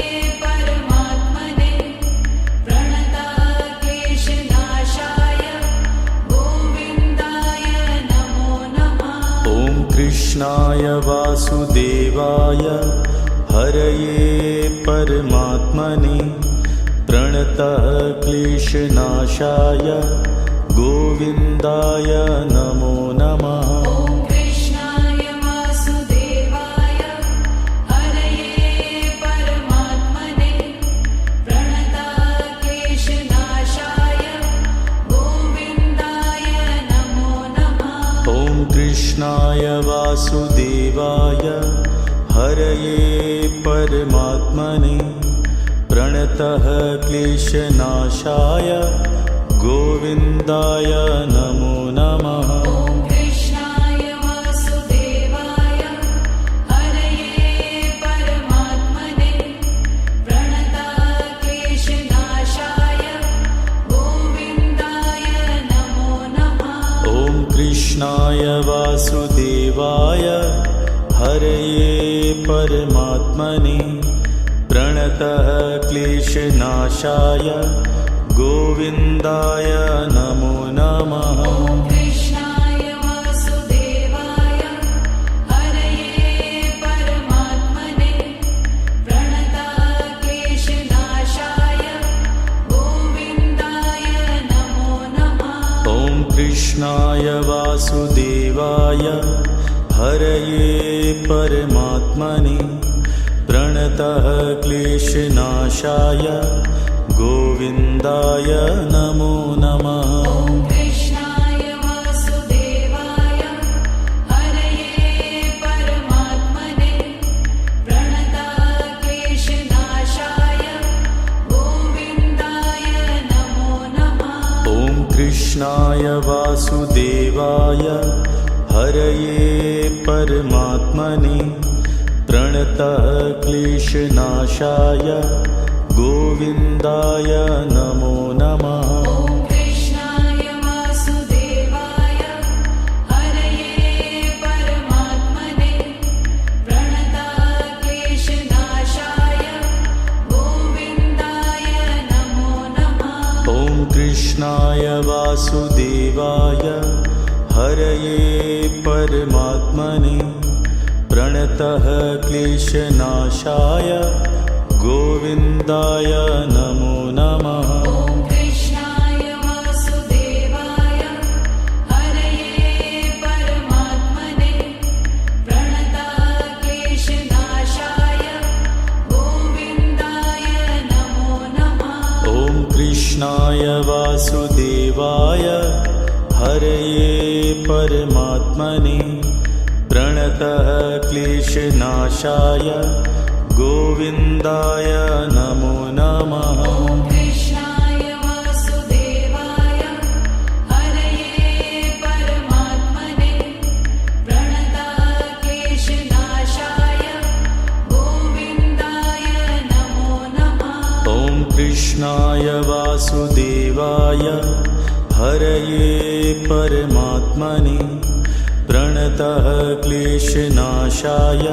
परमात्मने प्रणतक्लेशनाशाय गोविन्दाय नमो नमः। ॐ कृष्णाय वासुदेवाय हरये परमात्मने प्रणतः क्लेशनाशाय गोविन्दाय नमो नमः। ॐ कृष्णाय वासुदेवाय हरये परमात्मने प्रणतक्लेशनाशाय गोविन्दाय नमो नमः। ॐ कृष्णाय वासुदेवाय हरये परमात्मने प्रणतः क्लेशनाशाय गोविन्दाय नमो नमः। ॐ कृष्णाय वासुदेवाय हरये परमात्मने प्रणतक्लेशनाशाय गोविन्दाय नमो नमः। ॐ कृष्णाय वासुदेवाय हरये परमात्मने प्रणतः क्लेशनाशाय गोविन्दाय नमो नमः। ॐ कृष्णाय वासुदेवाय हरये परमात्मने प्रणतक्लेशनाशाय गोविन्दाय नमो नमः। ॐ कृष्णाय वासुदेवाय हरये परमात्मने प्रणतः क्लेशनाशाय गोविन्दाय नमो नमः। ॐ कृष्णाय वासुदेवाय हरये परमात्मने प्रणतक्लेशनाशाय गोविन्दाय नमो नमः। ॐ कृष्णाय वासुदेवाय हरये परमात्मने प्रणतः क्लेशनाशाय गोविन्दाय नमो नमः। ॐ कृष्णाय वासुदेवाय हरये परमात्मने कृष्णाय वासुदेवाय हरये परमात्मने प्रणतः क्लेशनाशाय गोविन्दाय नमो नमः। ॐ कृष्णाय वासुदेवाय हरये परमात्मने प्रणतः क्लेशनाशाय गोविन्दाय नमो नमः। ॐ कृष्णाय वासुदेवाय हरये परमात्मने प्रणतः क्लेशनाशाय गोविन्दाय नमो नमः। ॐ कृष्णाय वासुदेवाय हरये परमात्मने प्रणतः क्लेशनाशाय गोविन्दाय नमो नमः। ॐ कृष्णाय वासुदेवाय हरये परमात्मने प्रणतः क्लेशनाशाय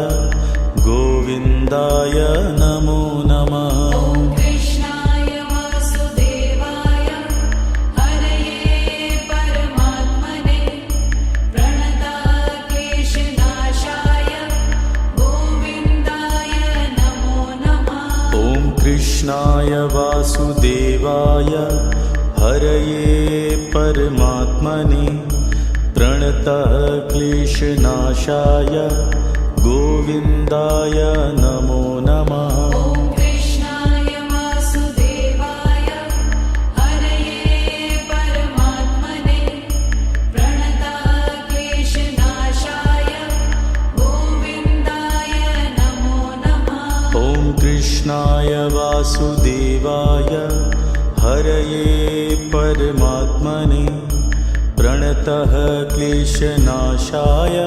गोविन्दाय नमो नमः। ॐ कृष्णाय वासुदेवाय हरये परमात्मने प्रणतः क्लेशनाशाय गोविन्दाय नमो नमः। ॐ कृष्णाय वासुदेवाय हरये परमात्मने प्रणतः क्लेशनाशाय गोविन्दाय नमो नमः। ॐ कृष्णाय वासुदेवाय हरये परमात्मने प्रणतः क्लेशनाशाय गोविन्दाय नमो नमः। ॐ कृष्णाय वासुदेवाय हरये परमात्मने प्रणतः क्लेशनाशाय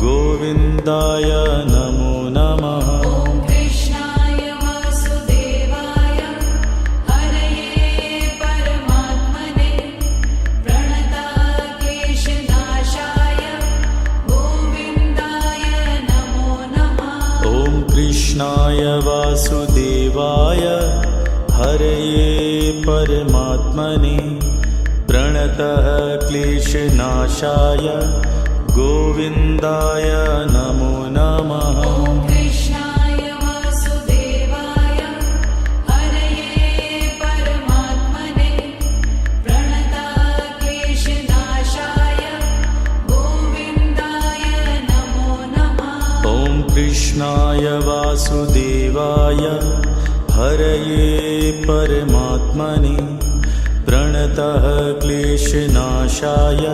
गोविन्दाय नमो नमः। ॐ कृष्णाय वासुदेवाय हरये परमात्मने प्रणतः क्लेशनाशाय गोविन्दाय नमो नमः। ॐ कृष्णाय वासुदेवाय हरये परमात्मने प्रणतः क्लेशनाशाय गोविन्दाय नमो नमः। ॐ कृष्णाय वासुदेवाय हरये परमात्मने प्रणतः क्लेशनाशाय गोविन्दाय नमो नमः। ॐ कृष्णाय वासुदेवाय हरये परमात्मने प्रणतः क्लेशनाशाय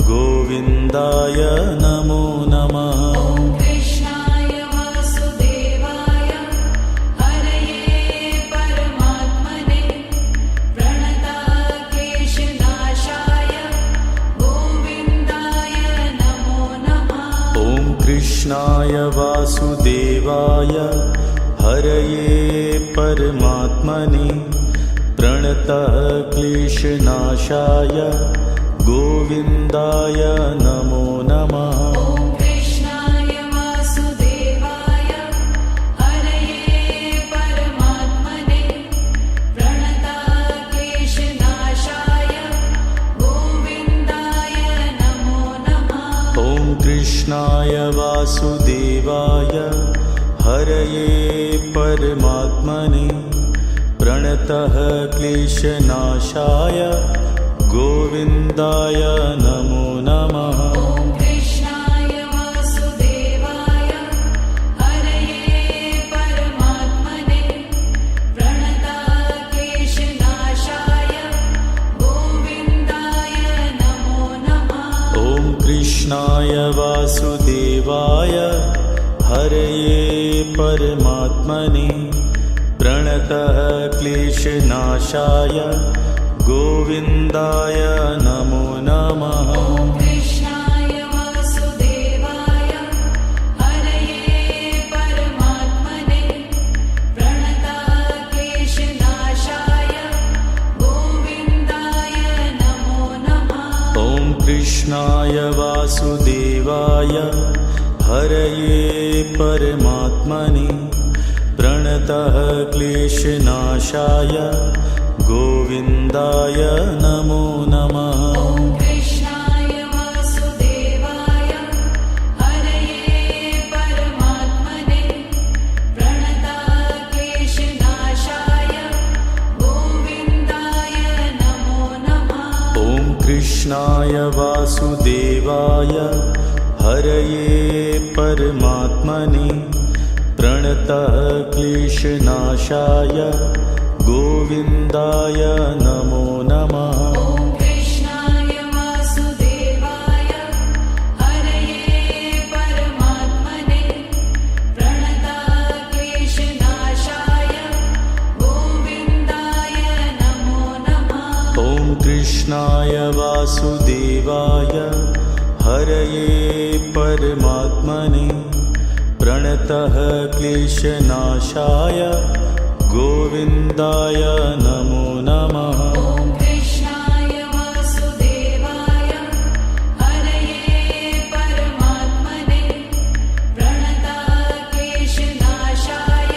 गोविन्दाय नमो नमः। ॐ कृष्णाय वासुदेवाय हरये परमात्मने प्रणतः क्लेशनाशाय गोविन्दाय नमो नमः। ॐ कृष्णाय वासुदेवाय हरये परमात्मने प्रणतः क्लेशनाशाय गोविन्दाय नमो नमः। ॐ कृष्णाय वासुदेवाय हरये परमात्मने प्रणतः क्लेशनाशाय गोविन्दाय नमो नमः। ॐ कृष्णाय वासुदेवाय हरये परमात्मने प्रणतः क्लेशनाशाय गोविन्दाय नमो नमः। ॐ कृष्णाय वासुदेवाय हरये परमात्मने प्रणतः क्लेशनाशाय गोविन्दाय नमो नमः। ॐ कृष्णाय वासुदेवाय हरये परमात्मने प्रणतः क्लेशनाशाय गोविन्दाय नमो नमः। ॐ कृष्णाय वासुदेवाय हरये परमात्मने प्रणतः क्लेशनाशाय गोविन्दाय नमो नमः। ॐ कृष्णाय वासुदेवाय हरये परमात्मने प्रणतः क्लेशनाशाय गोविन्दाय नमो नमः। ॐ कृष्णाय वासुदेवाय हरये परमात्मने प्रणताक्लेशनाशाय गोविन्दाय नमो नमः। ॐ कृष्णाय वासुदेवाय हरये परमात्मने प्रणतः क्लेशनाशाय गोविन्दाय नमो नमः। ॐ कृष्णाय वासुदेवाय हरये परमात्मने प्रणताक्लेशनाशाय गोविन्दाय नमो नमः। ॐ कृष्णाय वासुदेवाय हरये परमात्मने प्रणतः क्लेशनाशाय गोविन्दाय नमो नमः। ॐ कृष्णाय वासुदेवाय हरये परमात्मने प्रणताक्लेशनाशाय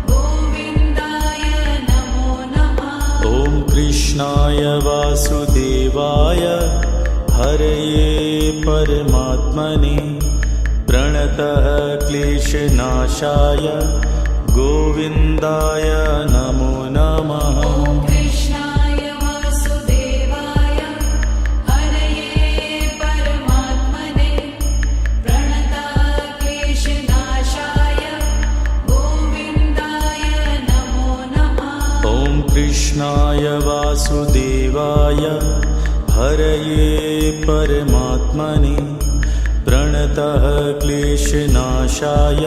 गोविन्दाय नमो नमः। ॐ कृष्णाय वासुदेवाय हरये परमात्मने प्रणतः क्लेशनाशाय गोविन्दाय नमो नमः। ॐ कृष्णाय वासुदेवाय हरये परमात्मने प्रणताक्लेशनाशाय गोविन्दाय नमो नमः। ॐ कृष्णाय वासुदेवाय हरये परमात्मने प्रणतः क्लेशनाशाय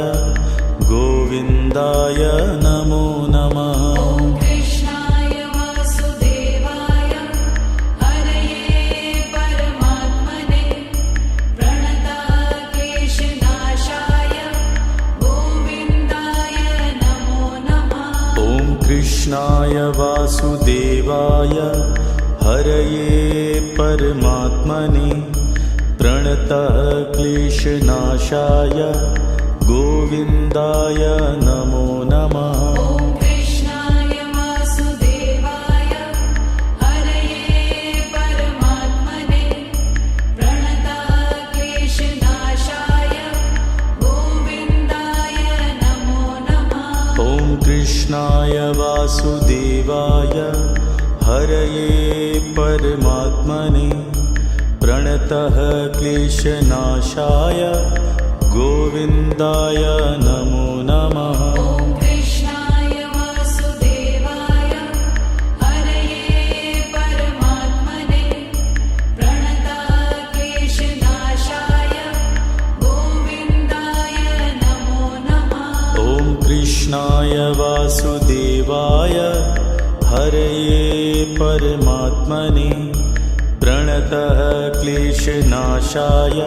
गोविन्दाय नमो नमः। ॐ कृष्णाय वासुदेवाय हरये परमात्मने प्रणताक्लेशनाशाय गोविन्दाय नमो नमः। ॐ कृष्णाय वासुदेवाय हरये परमात्मने प्रणतः क्लेशनाशाय गोविन्दाय नमो नमः। ॐ कृष्णाय वासुदेवाय हरये परमात्मने प्रणताक्लेशनाशाय गोविन्दाय नमो नमः। ॐ कृष्णाय वासुदेवाय हरये परमात्मने प्रणतः क्लेशनाशाय गोविन्दाय नमो नमः। ॐ कृष्णाय वासुदेवाय हरये परमात्मने प्रणताक्लेशनाशाय गोविन्दाय नमो नमः। ॐ कृष्णाय वासुदेवाय हरये परमात्मने प्रणतः क्लेशनाशाय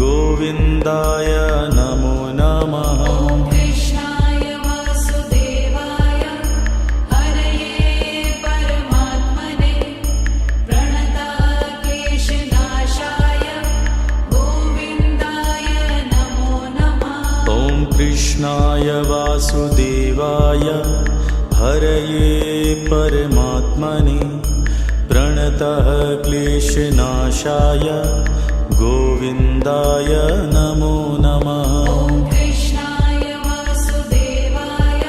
गोविन्दाय नमो नमः। ॐ कृष्णाय वासुदेवाय हरये परमात्मने प्रणताक्लेशनाशाय गोविन्दाय नमो नमः। ॐ कृष्णाय वासुदेवाय हरये परमात्मने प्रणतः क्लेशनाशाय गोविन्दाय नमो नमः। ॐ कृष्णाय वासुदेवाय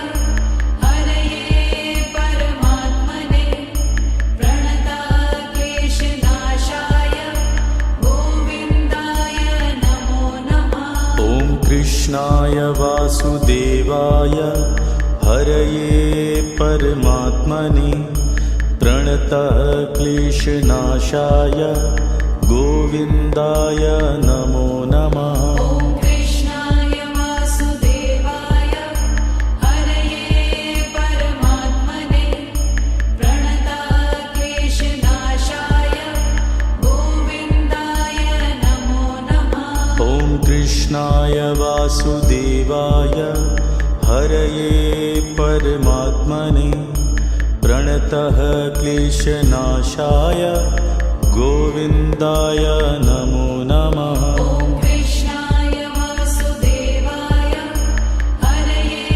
हरये परमात्मने प्रणताक्लेशनाशाय गोविन्दाय नमो नमः। ॐ कृष्णाय वासुदेवाय हरये परमात्मने प्रणतः क्लेशनाशाय गोविन्दाय नमो नमः। ॐ कृष्णाय वासुदेवाय हरये परमात्मने प्रणताक्लेशनाशाय गोविन्दाय नमो नमः। ॐ कृष्णाय वासुदेवाय हरये परमात्मने प्रणतः क्लेशनाशाय गोविन्दाय नमो नमः। ॐ कृष्णाय वासुदेवाय हरये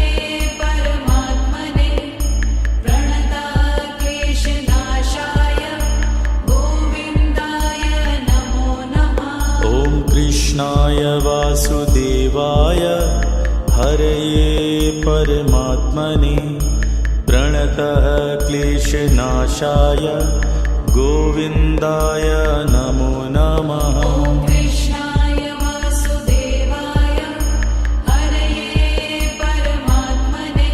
परमात्मने प्रणताक्लेशनाशाय परमात्मने प्रणतः क्लेशनाशाय गोविन्दाय नमो नमः। ॐ कृष्णाय वासुदेवाय हरये परमात्मने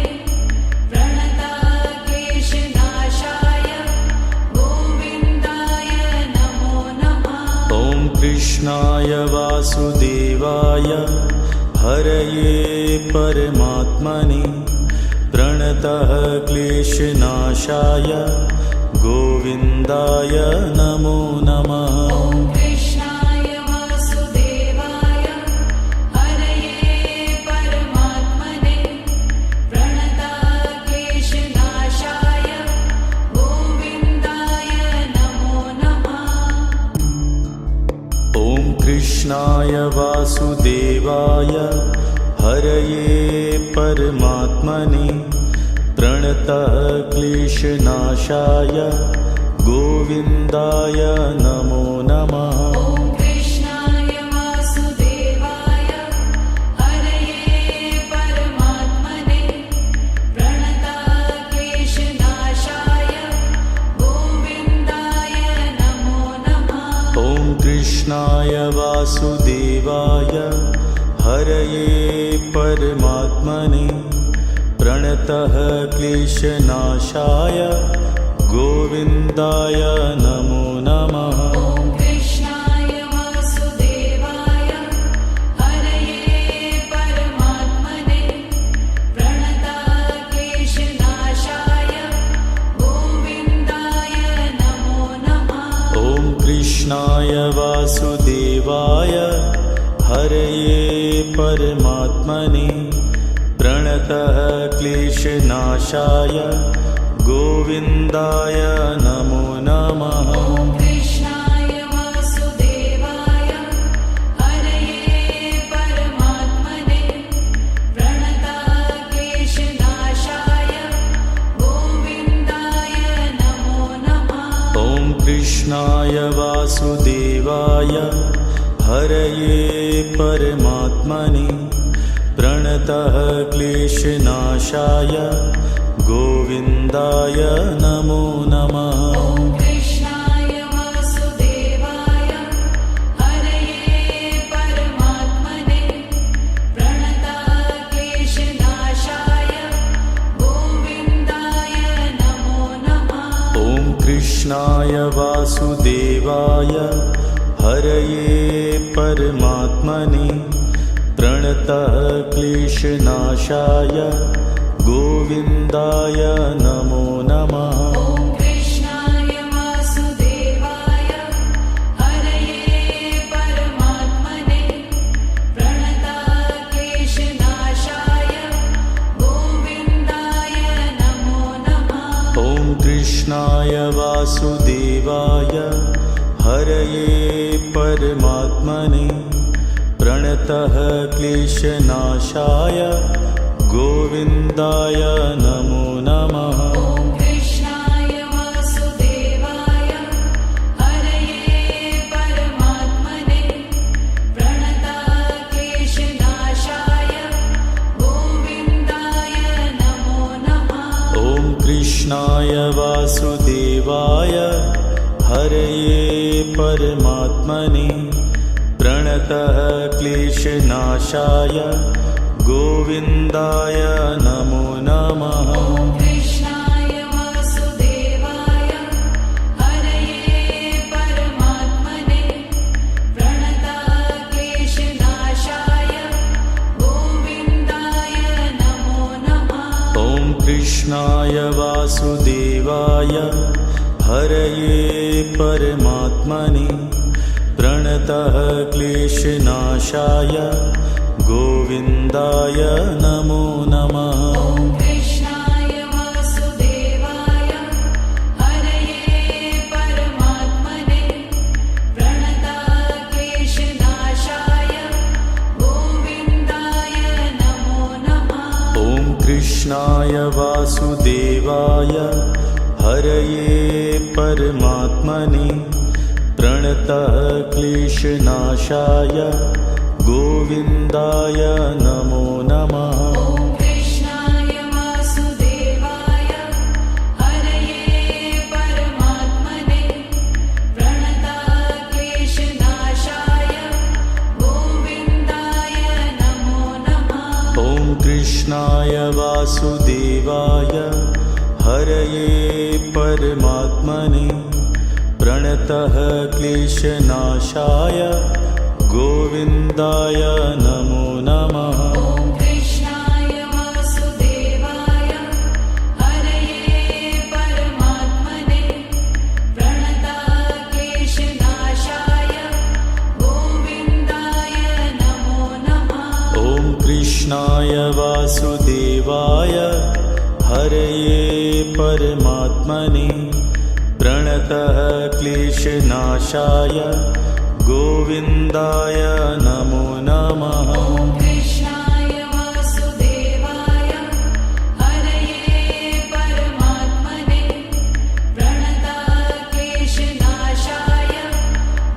प्रणताः क्लेशनाशाय गोविन्दाय नमो नमः। ॐ कृष्णाय वासुदेवाय हरये परमात्मने प्रणतः क्लेशनाशाय गोविन्दाय नमो नमः। ॐ कृष्णाय वासुदेवाय हरये परमात्मने प्रणताः क्लेशनाशाय गोविन्दाय नमो नमः। ॐ कृष्णाय वासुदेवाय हरये परमात्मने प्रणतः क्लेशनाशाय गोविन्दाय नमो नमः। ॐ कृष्णाय वासुदेवाय हरये परमात्मने प्रणताः क्लेशनाशाय गोविन्दाय नमो नमः। ॐ कृष्णाय वासुदेवाय हरये परमात्मने प्रणतः क्लेशनाशाय गोविन्दाय नमो नमः। ॐ कृष्णाय वासुदेवाय हरये परमात्मने प्रणताः क्लेशनाशाय गोविन्दाय नमो नमः। ॐ कृष्णाय वासुदेवाय हरये परमात्मने प्रणतः क्लेशनाशाय गोविन्दाय नमो नमः। ॐ कृष्णाय वासुदेवाय हरये परमात्मने प्रणताः क्लेशनाशाय गोविन्दाय नमो नमः। ॐ कृष्णाय वासुदेवाय हरये परमात्मने प्रणतः क्लेशनाशाय गोविन्दाय नमो नमः। ॐ कृष्णाय वासुदेवाय हरये परमात्मने प्रणताः क्लेशनाशाय गोविन्दाय नमो नमः। ॐ कृष्णाय वासुदेवाय हरये परमात्मने प्रणतः क्लेशनाशाय गोविन्दाय नमो नमः। ॐ कृष्णाय वासुदेवाय हरये परमात्मने प्रणताः क्लेशनाशाय गोविन्दाय नमो नमः। ॐ कृष्णाय वासुदेवाय हरये परमात्मने प्रणतः क्लेशनाशाय गोविन्दाय नमो नमः। ॐ कृष्णाय वासुदेवाय हरये परमात्मने प्रणताः क्लेशनाशाय गोविन्दाय नमो नमः। ॐ कृष्णाय वासुदेवाय हरये परमात्मने प्रणतः क्लेशनाशाय गोविन्दाय नमो नमः। ॐ कृष्णाय वासुदेवाय हरये परमात्मने प्रणताः क्लेशनाशाय गोविन्दाय नमो नमः। ॐ कृष्णाय वासुदेवाय हरये परमात्मने प्रणतः क्लेशनाशाय गोविन्दाय नमो नमः। ॐ कृष्णाय वासुदेवाय हरये परमात्मने प्रणताः क्लेशनाशाय गोविन्दाय नमो नमः। ॐ कृष्णाय वासुदेवाय हरये परमात्मने प्रणतः क्लेशनाशाय गोविन्दाय नमो नमः। ॐ कृष्णाय वासुदेवाय हरये परमात्मने प्रणतः क्लेशनाशाय गोविन्दाय नमो नमः। ॐ कृष्णाय वासुदेवाय हरये परमात्मने प्रणतः क्लेशनाशाय गोविन्दाय नमो नमः। ॐ कृष्णाय वासुदेवाय हरये परमात्मने प्रणतः क्लेशनाशाय गोविन्दाय नमो नमः। ॐ कृष्णाय वासुदेवाय हरये परमात्मने प्रणतः क्लेशनाशाय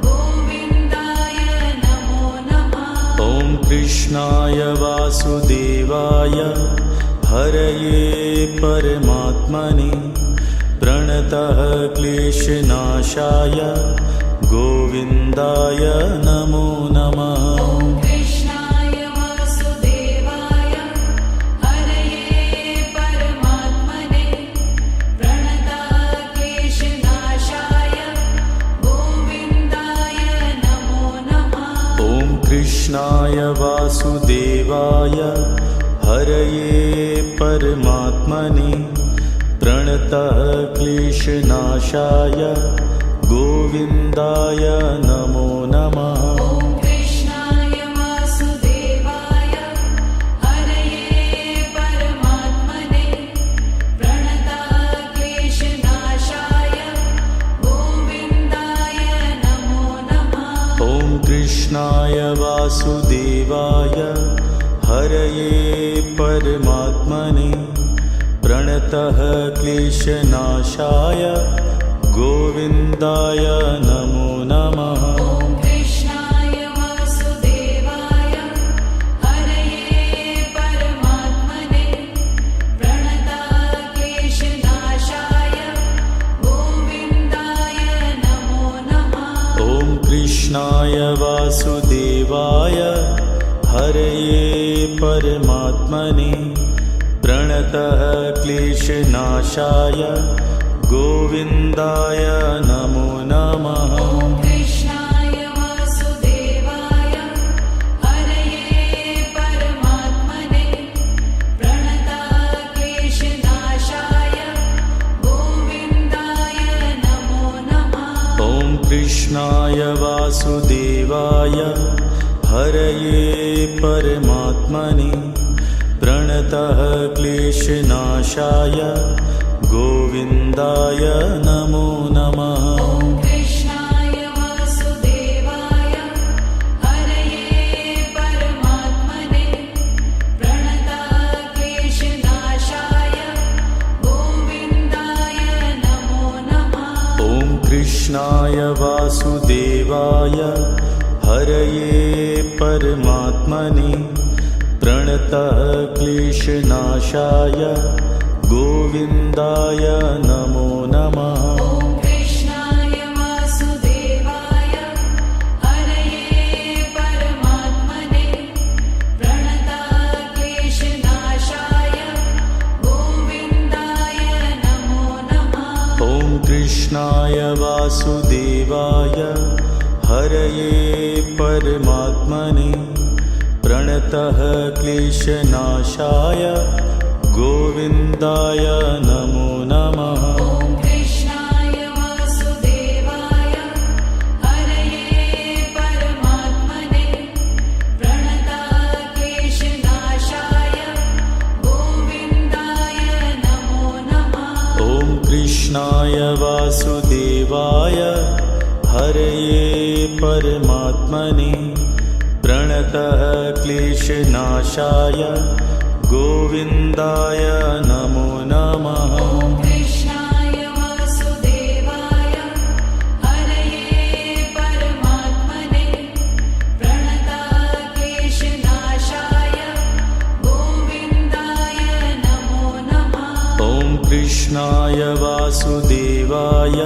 गोविन्दाय नमो नमः। ॐ कृष्णाय वासुदेवाय हरये परमात्मने प्रणतः क्लेशनाशाय गोविन्दाय नमो नमः। ॐ कृष्णाय वासुदेवाय हरये परमात्मने प्रणतः क्लेशनाशाय गोविन्दाय नमो नमः। ॐ कृष्णाय वासुदेवाय हरये परमात्मने प्रणतः क्लेशनाशाय गोविन्दाय नमो नमः। ॐ कृष्णाय वासुदेवाय हरये परमात्मने प्रणतः क्लेशनाशाय गोविन्दाय नमो नमः। ॐ कृष्णाय वासुदेवाय हरये परमात्मने प्रणतः क्लेशनाशाय गोविन्दाय नमो नमः। ॐ कृष्णाय वासुदेवाय हरये परमात्मने प्रणतः क्लेशनाशाय गोविन्दाय नमो नमः। ॐ कृष्णाय वासुदेवाय हरये परमात्मने प्रणतः क्लेशनाशाय गोविन्दाय नमो नमः। ॐ कृष्णाय वासुदेवाय हरये परमात्मने प्रणतः क्लेशनाशाय गोविन्दाय नमो नमः। ॐ कृष्णाय वासुदेवाय हरये परमात्मने प्रणतः क्लेशनाशाय गोविन्दाय नमो नमः। ॐ कृष्णाय वासुदेवाय हरये परमात्मने प्रणतः क्लेशनाशाय गोविन्दाय नमो नमः। ॐ कृष्णाय वासुदेवाय हरये परमात्मने प्रणतः क्लेशनाशाय गोविन्दाय नमो नमः। ॐ कृष्णाय वासुदेवाय हरये परमात्मने प्रणतः क्लेशनाशाय गोविन्दाय नमो नमः। ॐ कृष्णाय वासुदेवाय हरये परमात्मने प्रणतः क्लेशनाशाय गोविन्दाय नमो नमः। ॐ कृष्णाय वासुदेवाय हरये परमात्मने प्रणतः क्लेशनाशाय गोविन्दाय नमो नमः। ॐ कृष्णाय वासुदेवाय हरये परमात्मने प्रणतः क्लेशनाशाय गोविन्दाय नमो नमः। ॐ कृष्णाय वासुदेवाय हरये परमात्मने प्रणतः क्लेशनाशाय गोविन्दाय नमो नमः। ॐ कृष्णाय वासुदेवाय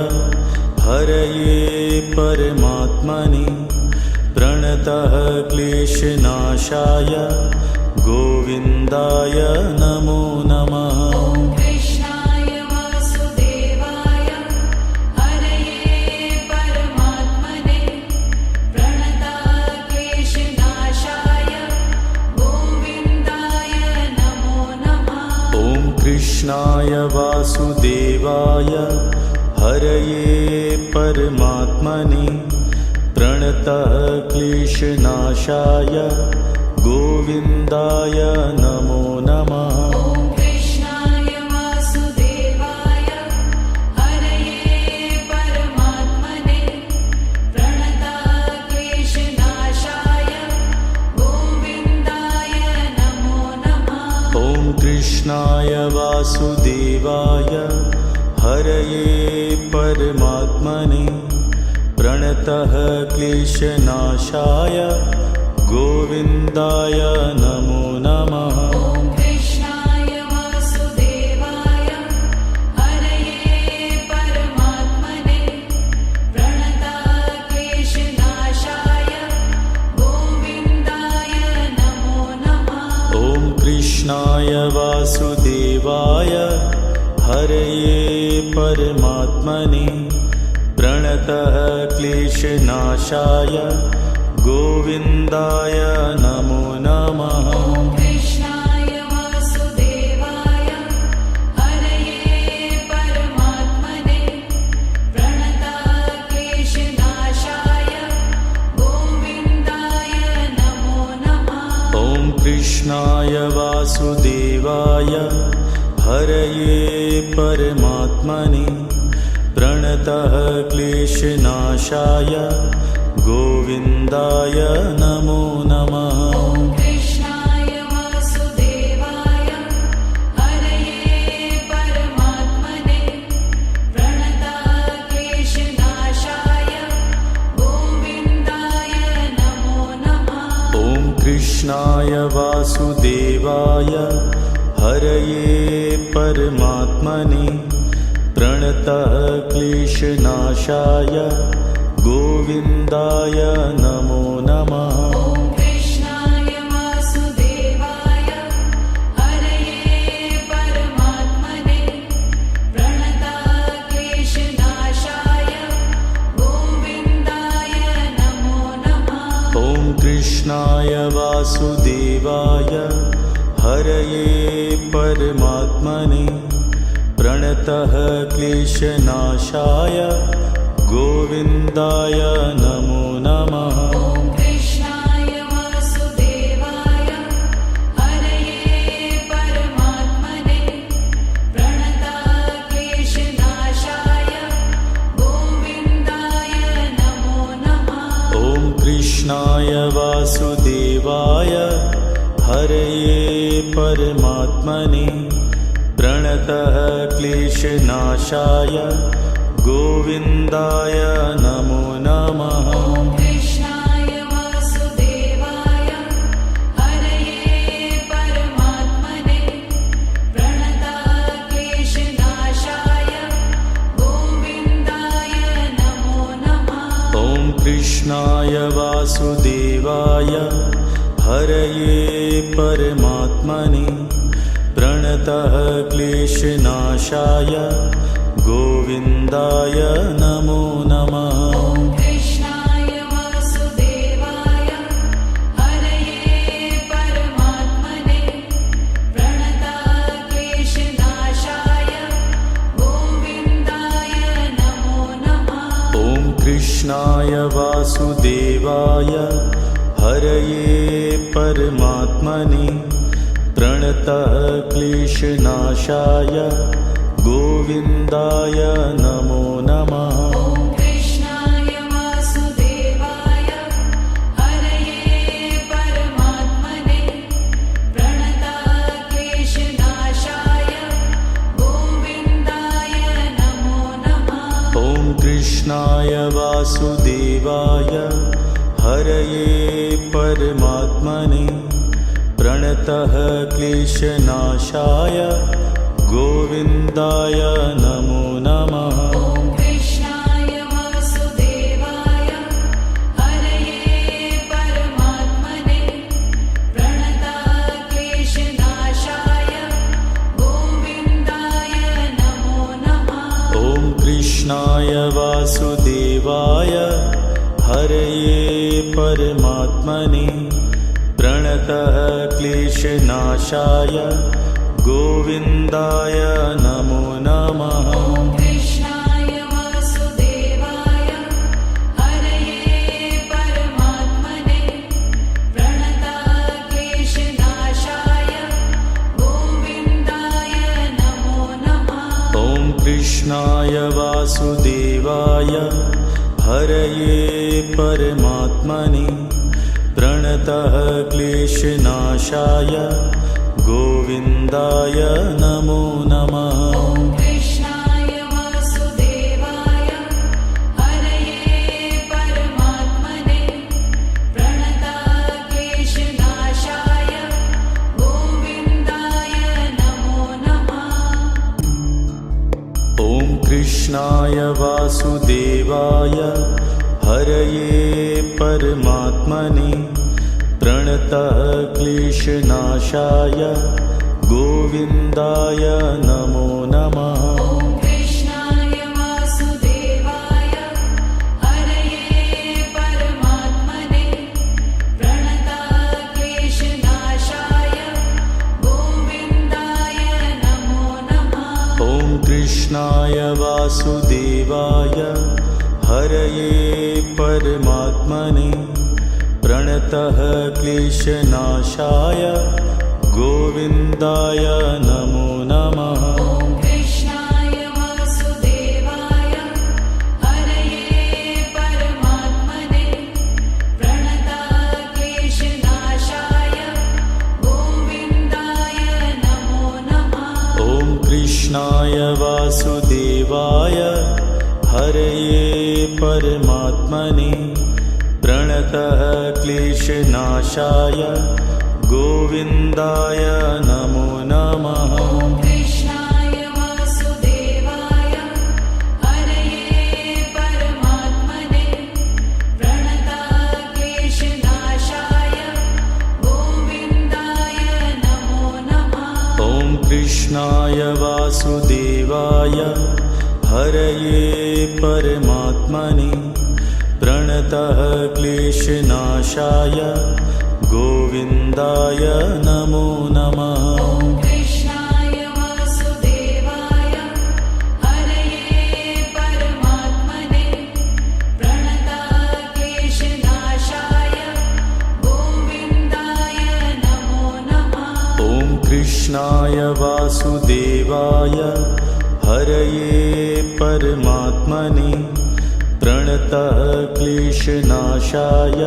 हरये परमात्मने प्रणतः क्लेशनाशाय गोविन्दाय नमो नमः। ॐ कृष्णाय वासुदेवाय हरये परमात्मने प्रणतक्लेशनाशाय गोविन्दाय नमो नमः। ॐ कृष्णाय वासुदेवाय हरये परमात्मने प्रणतः क्लेशनाशाय गोविन्दाय नमो नमः। ॐ कृष्णाय वासुदेवाय हरये परमात्मने प्रणतक्लेशनाशाय गोविन्दाय नमो नमः। ॐ कृष्णाय वासुदेवाय हरये परमात्मने प्रणतः क्लेशनाशाय गोविन्दाय नमो नमः। ॐ कृष्णाय वासुदेवाय हरये परमात्मने प्रणतक्लेशनाशाय गोविन्दाय नमो नमः। ॐ कृष्णाय वासुदेवाय हरये परमात्मने प्रणतः क्लेशनाशाय गोविन्दाय नमो नमः। ॐ कृष्णाय वासुदेवाय हरये परमात्मने प्रणतक्लेशनाशाय गोविन्दाय नमो नमः। ॐ कृष्णाय वासुदेवाय हरये परमात्मने प्रणतः क्लेशनाशाय गोविन्दाय नमो नमः। ॐ कृष्णाय वासुदेवाय हरये परमात्मने प्रणतक्लेशनाशाय गोविन्दाय नमो नमः। ॐ कृष्णाय वासुदेवाय हरये परमात्मने प्रणतः क्लेशनाशाय गोविन्दाय नमो नमः। ॐ कृष्णाय वासुदेवाय हरये परमात्मने प्रणतक्लेशनाशाय गोविन्दाय नमो नमः। ॐ कृष्णाय वासुदेवाय हरये परमात्मने प्रणतः क्लेशनाशाय गोविन्दाय नमो नमः। ॐ कृष्णाय वासुदेवाय हरये परमात्मने प्रणतक्लेशनाशाय गोविन्दाय नमो नमः। ॐ कृष्णाय वासुदेवाय हरये परमात्मने प्रणतः क्लेशनाशाय गोविन्दाय नमो नमः। ॐ कृष्णाय वासुदेवाय हरये परमात्मने प्रणतक्लेशनाशाय गोविन्दाय नमो नमः। ॐ कृष्णाय वासुदेवाय हरये परमात्मने प्रणतः क्लेशनाशाय गोविन्दाय नमो नमः। ॐ कृष्णाय वासुदेवाय हरये परमात्मने प्रणतक्लेशनाशाय गोविन्दाय नमो नमः। ॐ कृष्णाय वासुदेवाय हरये परमात्मने प्रणतः क्लेशनाशाय गोविन्दाय नमो नमः। ॐ कृष्णाय वासुदेवाय हरये परमात्मने प्रणतक्लेशनाशाय गोविन्दाय नमो नमः। ॐ कृष्णाय वासुदेवाय हरये परमात्मने प्रणतः क्लेशनाशाय गोविन्दाय नमो नमः। ॐ कृष्णाय वासुदेवाय हरये परमात्मने प्रणतक्लेशनाशाय कृष्णाय वासुदेवाय हरये परमात्मने प्रणतः क्लेशनाशाय गोविन्दाय नमो नमः। ॐ कृष्णाय वासुदेवाय हरये परमात्मने प्रणतः क्लेशनाशाय गोविन्दाय नमो नमः। ॐ कृष्णाय वासुदेवाय हरये परमात्मने प्रणतः क्लेशनाशाय गोविन्दाय नमो नमः। ॐ कृष्णाय वासुदेवाय हरये परमात्मने प्रणतः क्लेशनाशाय गोविन्दाय नमो नमः। ॐ कृष्णाय वासुदेवाय हरये परमात्मने प्रणतः क्लेशनाशाय गोविन्दाय नमो नमः। ॐ कृष्णाय वासुदेवाय हरये परमात्मने प्रणतः क्लेशनाशाय गोविन्दाय नमो नमः। ॐ कृष्णाय वासुदेवाय हरये परमात्मने प्रणतः क्लेशनाशाय गोविन्दाय नमो नमः। ॐ कृष्णाय वासुदेवाय हरये परमात्मने प्रणतः क्लेशनाशाय गोविन्दाय नमो नमः। ॐ कृष्णाय वासुदेवाय हरये परमात्मने प्रणतः क्लेशनाशाय गोविन्दाय नमो नमः। ॐ कृष्णाय वासुदेवाय हरये परमात्मने प्रणतः क्लेशनाशाय गोविन्दाय नमो नमः। ॐ कृष्णाय वासुदेवाय हरये परमात्मने प्रणतः क्लेशनाशाय गोविन्दाय नमो नमः। ॐ कृष्णाय वासुदेवाय हरये परमात्मने प्रणतः क्लेशनाशाय गोविन्दाय नमो नमः। ॐ कृष्णाय वासुदेवाय हरये परमात्मने प्रणतः क्लेशनाशाय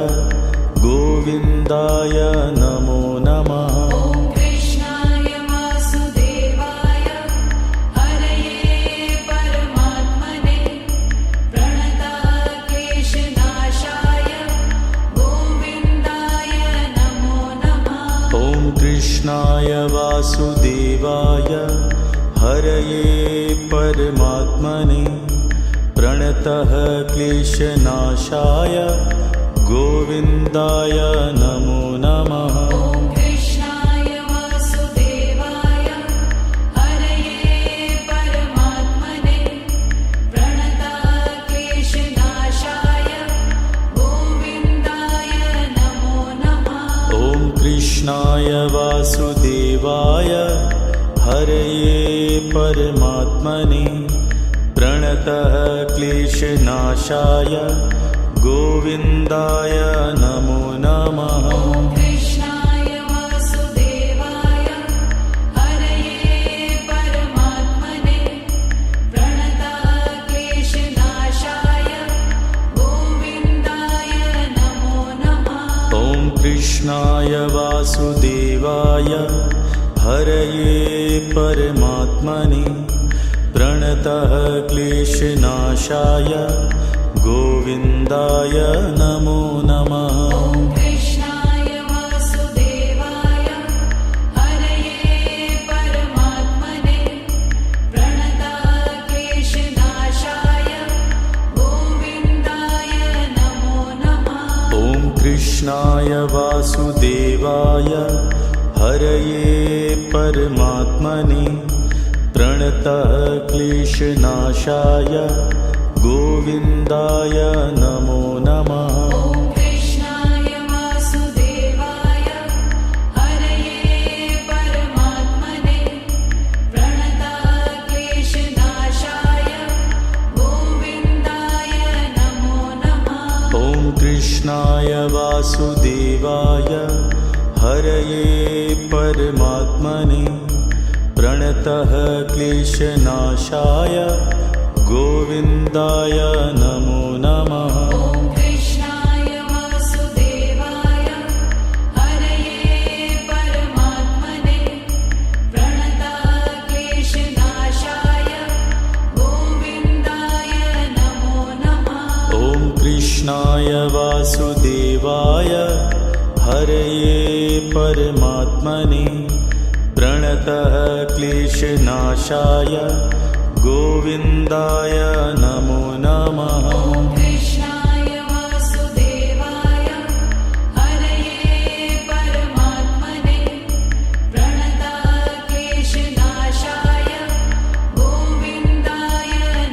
गोविन्दाय नमो नमः। ॐ कृष्णाय वासुदेवाय हरये परमात्मने प्रणतः क्लेशनाशाय गोविन्दाय नमो नमः। ॐ कृष्णाय वासुदेवाय हरये परमात्मने प्रणतः क्लेशनाशाय गोविन्दाय नमो नमः। ॐ कृष्णाय वासुदेवाय हरये परमात्मने प्रणतः क्लेशनाशाय गोविन्दाय नमो नमः। ॐ कृष्णाय वासुदेवाय हरये परमात्मने प्रणतः क्लेशनाशाय गोविन्दाय नमो नमः। ॐ कृष्णाय वासुदेवाय हरये परमात्मने प्रणतः क्लेशनाशाय गोविन्दाय नमो नमः। ॐ कृष्णाय वासुदेवाय हरये परमात्मने प्रणतः क्लेशनाशाय गोविन्दाय नमो नमः। ॐ कृष्णाय वासुदेवाय हरये परमात्मने प्रणतः क्लेशनाशाय गोविन्दाय नमो नमः। ॐ कृष्णाय वासुदेवाय हरये परमात्मने प्रणतः क्लेशनाशाय गोविन्दाय नमो नमः। ॐ कृष्णाय वासुदेवाय हरये परमात्मने प्रणतः क्लेशनाशाय गोविन्दाय नमो नमः। ॐ कृष्णाय वासुदेवाय हरये परमात्मने प्रणतः क्लेशनाशाय गोविन्दाय नमो नमः। ॐ कृष्णाय वासुदेवाय हरये परमात्मने प्रणतः क्लेशनाशाय गोविन्दाय नमो नमः। ॐ कृष्णाय वासुदेवाय हरये परमात्मने प्रणतः क्लेशनाशाय गोविन्दाय नमो नमः। ॐ कृष्णाय वासुदेवाय हरये परमात्मने प्रणतः क्लेशनाशाय गोविन्दाय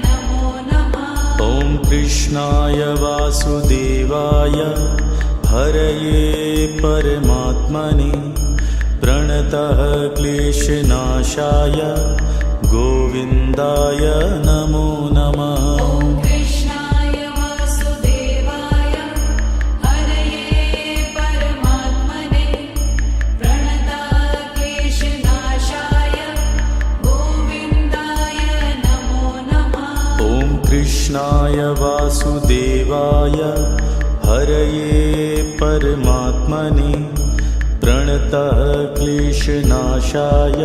नमो नमः। ॐ कृष्णाय वासुदेवाय हरये परमात्मने प्रणतः क्लेशनाशाय गोविन्दाय नमो नमः। ॐ कृष्णाय वासुदेवाय हरये परमात्मने प्रणतः क्लेशनाशाय गोविन्दाय नमो नमः। ॐ कृष्णाय वासुदेवाय हरये परमात्मने प्रणतः क्लेशनाशाय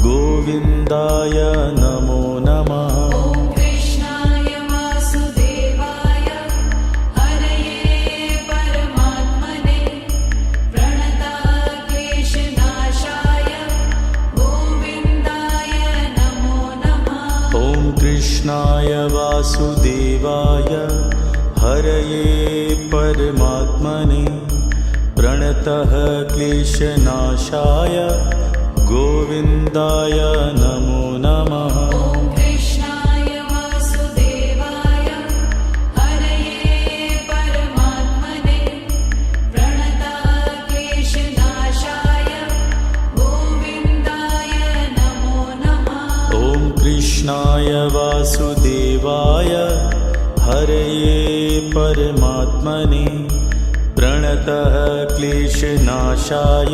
गोविन्दाय नमो नमः। ॐ कृष्णाय वासुदेवाय हरये परमात्मने प्रणतः क्लेशनाशाय गोविन्दाय नमो नमः। ॐ कृष्णाय वासुदेवाय हरये परमात्मने प्रणतः क्लेशनाशाय गोविन्दाय नमो नमः। ॐ कृष्णाय वासुदेवाय हरये परमात्मने प्रणतः क्लेशनाशाय गोविन्दाय नमो नमः। ॐ कृष्णाय वासुदेवाय हरये परमात्मने प्रणतः क्लेशनाशाय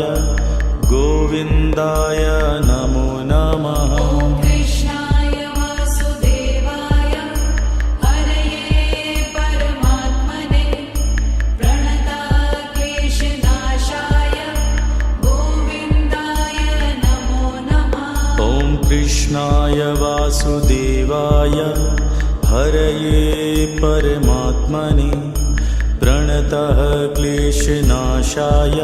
गोविन्दाय नमो नमः। ॐ कृष्णाय वासुदेवाय हरये परमात्मने प्रणतः क्लेशनाशाय गोविन्दाय नमो नमः। ॐ कृष्णाय वासुदेवाय हरये परमात्मने प्रणतः क्लेशनाशाय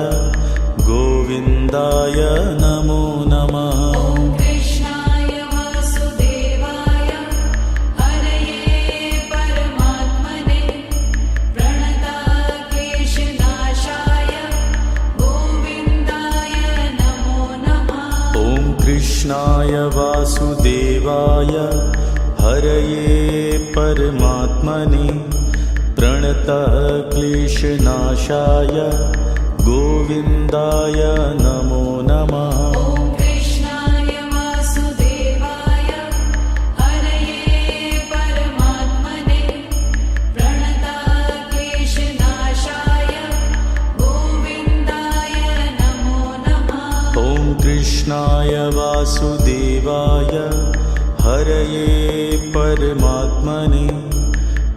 गोविन्दाय नमो नमः। ॐ कृष्णाय वासुदेवाय हरये परमात्मने प्रणतः क्लेशनाशाय गोविन्दाय नमो नमः। ॐ कृष्णाय वासुदेवाय हरये परमात्मने प्रणतः क्लेशनाशाय गोविन्दाय नमो नमः। ॐ कृष्णाय वासुदेवाय हरये परमात्मने प्रणतः क्लेशनाशाय गोविन्दाय नमो नमः। ॐ कृष्णाय वासुदेवाय हरये परमात्मने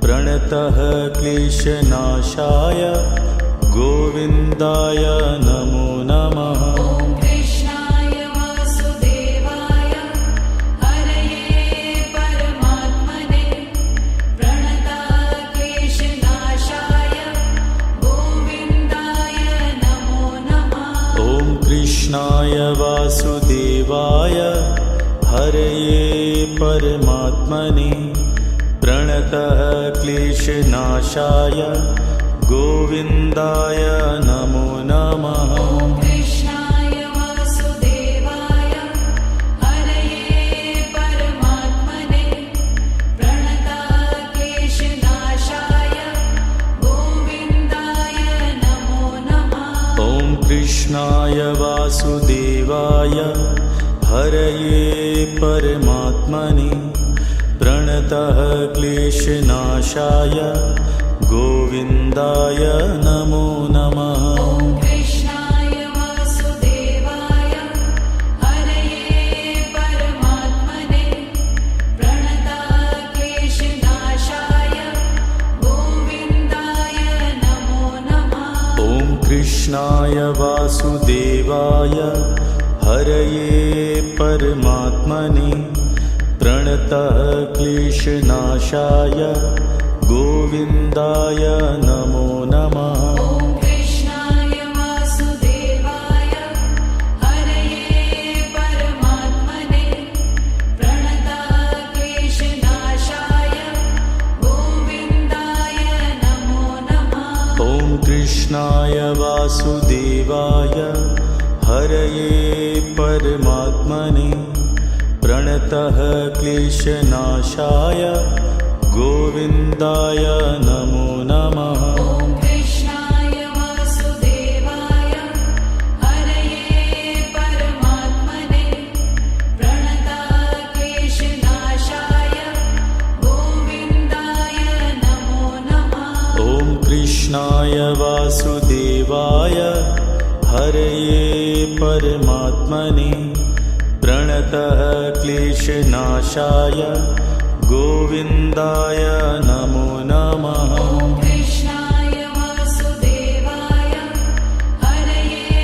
प्रणतः क्लेशनाशाय गोविन्दाय नमो नमः। ॐ कृष्णाय वासुदेवाय हरये परमात्मने प्रणतः क्लेशनाशाय गोविन्दाय नमो नमः। ॐ कृष्णाय वासुदेवाय हरये परमात्मने प्रणतः क्लेशनाशाय गोविन्दाय नमो नमः। ॐ कृष्णाय वासुदेवाय हरये कृष्णाय वासुदेवाय हरये परमात्मने प्रणतः क्लेशनाशाय गोविन्दाय नमो नमः। ॐ कृष्णाय वासुदेवाय हरये परमात्मने प्रणतः क्लेशनाशाय गोविन्दाय नमो नमः। ॐ कृष्णाय वासुदेवाय हरये परमात्मने प्रणतः क्लेशनाशाय गोविन्दाय नमो नमः। ॐ कृष्णाय वासुदेवाय हरये परमात्मने प्रणतः क्लेशनाशाय गोविन्दाय नमो नमः। ॐ कृष्णाय वासुदेवाय हरये परमात्मने प्रणतः क्लेशनाशाय गोविन्दाय नमो नमः। ॐ कृष्णाय वासुदेवाय हरये परमात्मने प्रणतः क्लेशनाशाय गोविन्दाय नमो नमः। ॐ कृष्णाय वासुदेवाय हरये परमात्मने प्रणतः क्लेशनाशाय गोविन्दाय नमो नमः। ॐ कृष्णाय वासुदेवाय हरये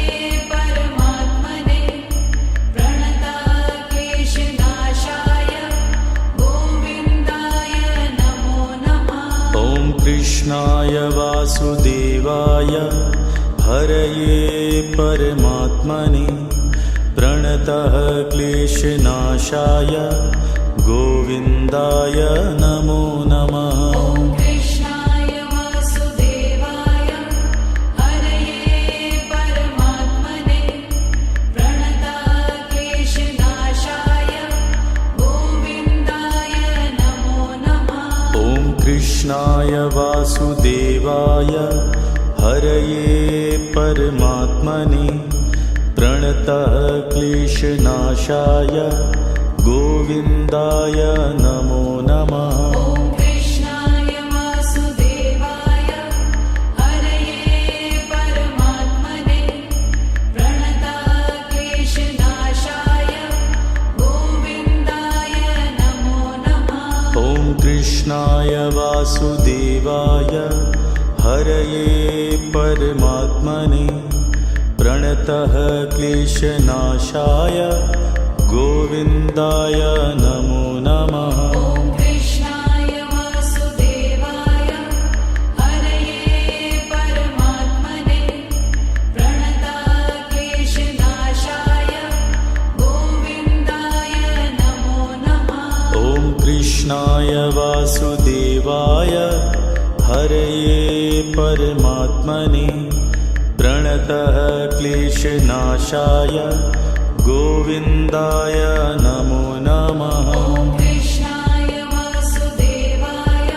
परमात्मने प्रणतः क्लेशनाशाय गोविन्दाय नमो नमः। ॐ कृष्णाय वासुदेवाय हरये परमात्मने प्रणतः क्लेशनाशाय गोविन्दाय नमो नमः। ॐ कृष्णाय वासुदेवाय हरये परमात्मने प्रणतः क्लेशनाशाय गोविन्दाय नमो नमः। ॐ कृष्णाय वासुदेवाय हरये परमात्मने प्रणतः क्लेशनाशाय गोविन्दाय नमो नमः। ॐ कृष्णाय वासुदेवाय हरये परमात्मने प्रणतः क्लेशनाशाय गोविन्दाय नमो नमः। ॐ कृष्णाय वासुदेवाय हरये परमात्मने प्रणतः क्लेशनाशाय गोविन्दाय नमो नमः। ॐ कृष्णाय वासुदेवाय हरये परमात्मने प्रणतः क्लेशनाशाय गोविन्दाय नमो नमः। ॐ कृष्णाय वासुदेवाय हरये परमात्मने प्रणतः क्लेशनाशाय गोविन्दाय नमो नमः। ॐ कृष्णाय वासुदेवाय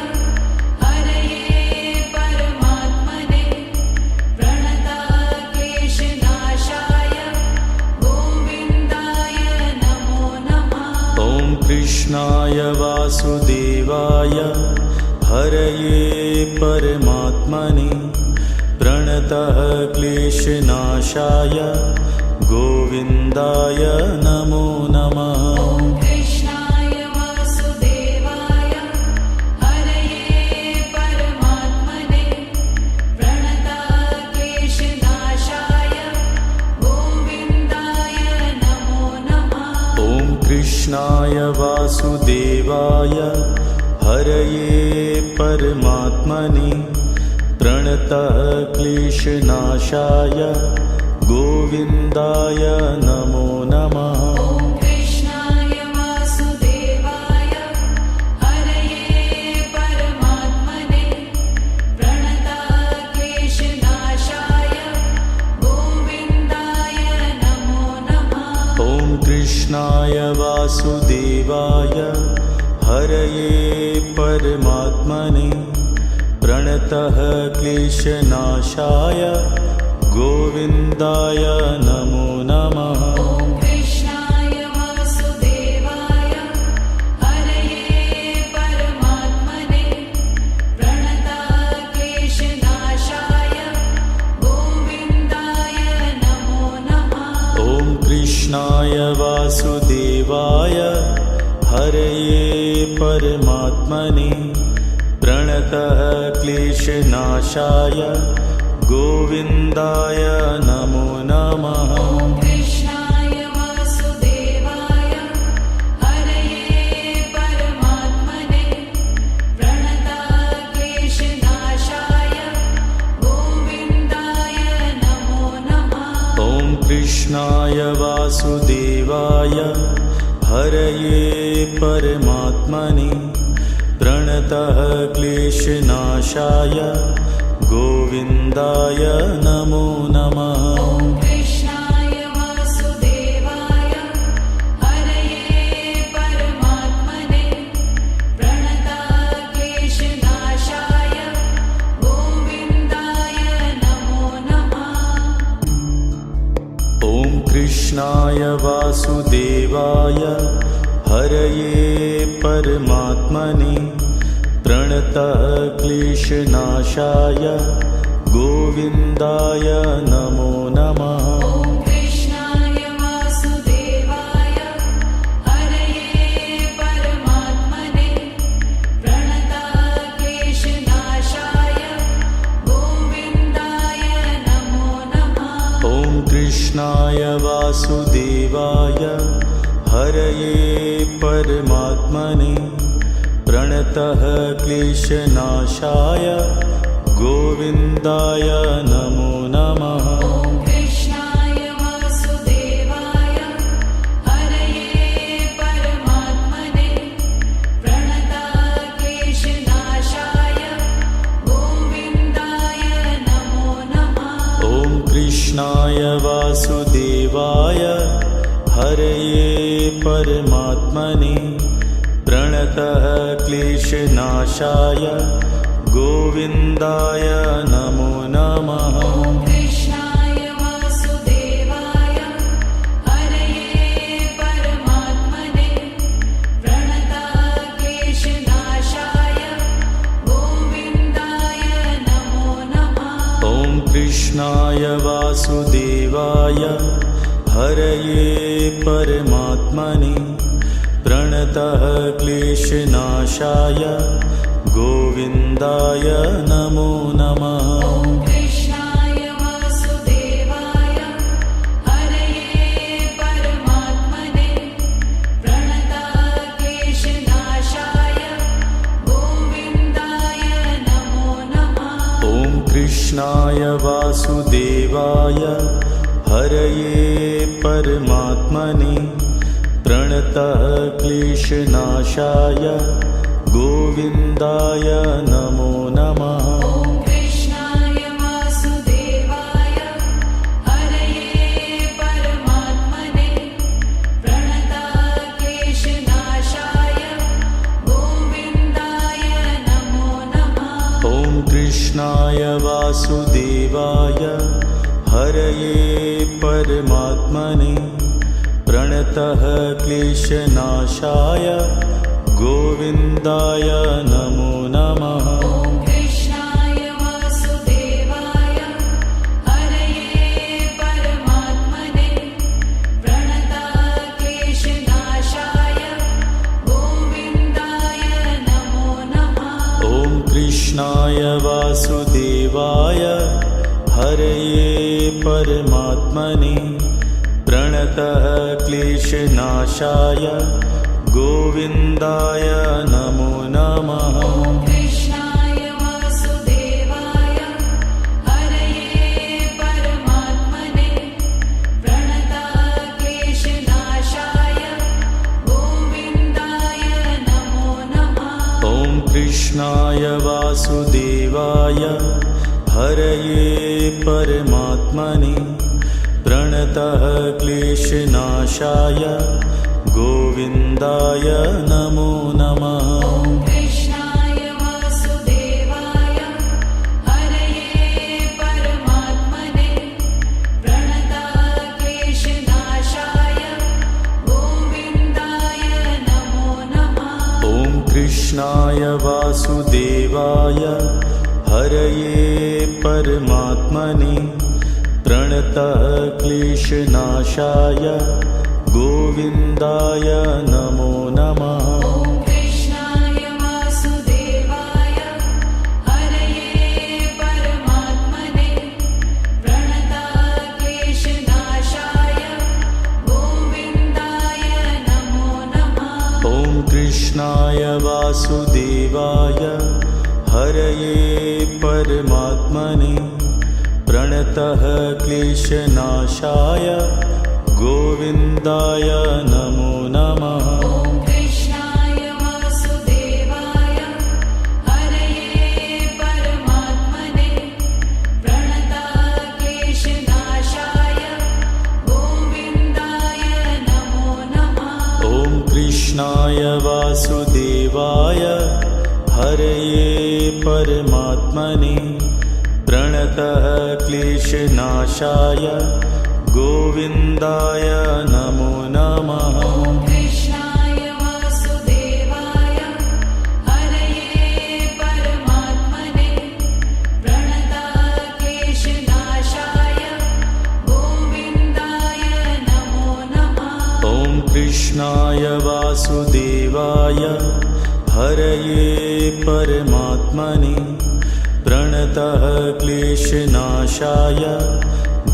हरये परमात्मने प्रणतः क्लेशनाशाय गोविन्दाय नमो नमः। ॐ कृष्णाय वासुदेवाय हरये परमात्मने प्रणतः क्लेशनाशाय गोविन्दाय नमो नमः। ॐ कृष्णाय वासुदेवाय हरये परमात्मने प्रणतः क्लेशनाशाय गोविन्दाय नमो नमः। ॐ कृष्णाय वासुदेवाय हरये परमात्मने प्रणतः क्लेशनाशाय गोविन्दाय नमो नमः। ॐ कृष्णाय वासुदेवाय हरये परमात्मने प्रणतः क्लेशनाशाय गोविन्दाय नमो नमः। ॐ कृष्णाय वासुदेवाय हरये परमात्मने प्रणतः क्लेशनाशाय गोविन्दाय नमो नमः। ॐ कृष्णाय वासुदेवाय हरये परमात्मने प्रणतक्लेशनाशाय गोविन्दाय नमो नमः। ॐ कृष्णाय वासुदेवाय हरये परमात्मने प्रणतः क्लेशनाशाय गोविन्दाय नमो नमः। ॐ कृष्णाय वासुदेवाय हरये परमात्मने प्रणतक्लेशनाशाय गोविन्दाय नमो नमः। ॐ कृष्णाय वासुदेवाय हरये परमात्मने प्रणतः क्लेशनाशाय गोविन्दाय नमो नमः। ॐ कृष्णाय वासुदेवाय हरये परमात्मने प्रणतक्लेशनाशाय गोविन्दाय नमो नमः। ॐ कृष्णाय वासुदेवाय हरये परमात्मने प्रणतः क्लेशनाशाय गोविन्दाय नमो नमः। ॐ कृष्णाय वासुदेवाय हरये परमात्मने प्रणतक्लेशनाशाय गोविन्दाय नमो नमः। ॐ कृष्णाय वासुदेवाय हरये परमात्मने प्रणतः क्लेशनाशाय गोविन्दाय नमो नमः। ॐ कृष्णाय वासुदेवाय हरये परमात्मने प्रणतक्लेशनाशाय गोविन्दाय नमो नमः। ॐ कृष्णाय वासुदेवाय हरये परमात्मने प्रणतः क्लेशनाशाय गोविन्दाय नमो नमः। ॐ कृष्णाय वासुदेवाय हरये परमात्मने प्रणतक्लेशनाशाय गोविन्दाय नमो नमः। ॐ कृष्णाय वासुदेवाय हरये परमात्मने प्रणतः क्लेशनाशाय गोविन्दाय नमो नमः। ॐ कृष्णाय वासुदेवाय हरये परमात्मने प्रणतक्लेशनाशाय गोविन्दाय नमो नमः। ॐ कृष्णाय वासुदेवाय हरये परमात्मने प्रणतः क्लेशनाशाय गोविन्दाय नमो नमः। ॐ कृष्णाय वासुदेवाय हरये परमात्मने प्रणतक्लेशनाशाय गोविन्दाय नमो नमः। ॐ कृष्णाय वासुदेवाय हरये परमात्मने प्रणतः क्लेशनाशाय गोविन्दाय नमो नमः। ॐ कृष्णाय वासुदेवाय हरये परमात्मने प्रणतक्लेशनाशाय गोविन्दाय नमो नमः। ॐ कृष्णाय वासुदेवाय हरये परमात्मने प्रणतः क्लेशनाशाय गोविन्दाय नमो नमः। ॐ कृष्णाय वासुदेवाय हरये परमात्मने प्रणतक्लेशनाशाय गोविन्दाय नमो नमः। ॐ कृष्णाय वासुदेवाय हरये परमात्मने प्रणतः क्लेशनाशाय गोविन्दाय नमो नमः। ॐ कृष्णाय वासुदेवाय हरये परमात्मने वासुदेवाय हरये परमात्मने प्रणतः क्लेशनाशाय गोविन्दाय नमो नमः। ॐ कृष्णाय वासुदेवाय हरये परमात्मने प्रणतः क्लेशनाशाय गोविन्दाय नमो नमः। ॐ कृष्णाय वासुदेवाय हरये परमात्मने प्रणतः क्लेशनाशाय गोविन्दाय नमो नमः। ॐ कृष्णाय वासुदेवाय हरये परमात्मने प्रणतः क्लेशनाशाय गोविन्दाय नमो नमः। ॐ कृष्णाय वासुदेवाय हरये परमात्मने प्रणतः क्लेशनाशाय गोविन्दाय नमो नमः। ॐ कृष्णाय वासुदेवाय हरये परमात्मने प्रणतः क्लेशनाशाय गोविन्दाय नमो नमः। ॐ कृष्णाय वासुदेवाय हरये परमात्मने प्रणतः क्लेशनाशाय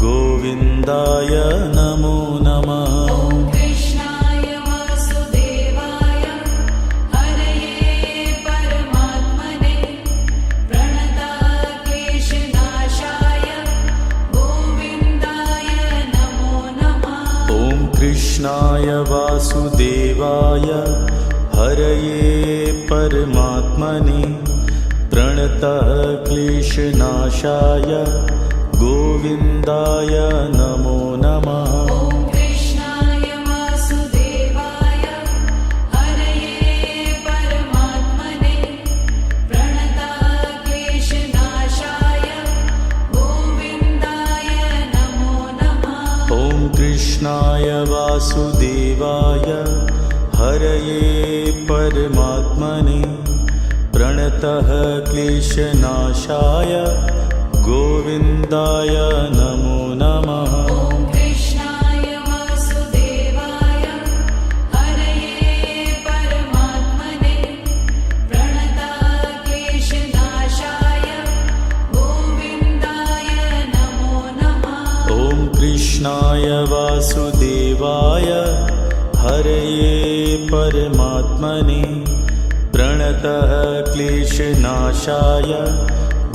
गोविन्दाय नमो नमः। ॐ कृष्णाय वासुदेवाय हरये परमात्मने प्रणतः क्लेशनाशाय गोविन्दाय नमो नमः। ॐ कृष्णाय वासुदेवाय हरये परमात्मने प्रणतः क्लेशनाशाय गोविन्दाय नमो नमः। ॐ कृष्णाय वासुदेवाय हरये परमात्मने प्रणतः क्लेशनाशाय गोविन्दाय नमो नमः। ॐ कृष्णाय वासुदेवाय हरये परमात्मने प्रणतः क्लेशनाशाय गोविन्दाय नमो नमः। ॐ कृष्णाय वासुदेवाय हरये परमात्मने प्रणतः क्लेशनाशाय गोविन्दाय नमो नमः। ॐ कृष्णाय वासुदेवाय हरये परमात्मने प्रणतः क्लेशनाशाय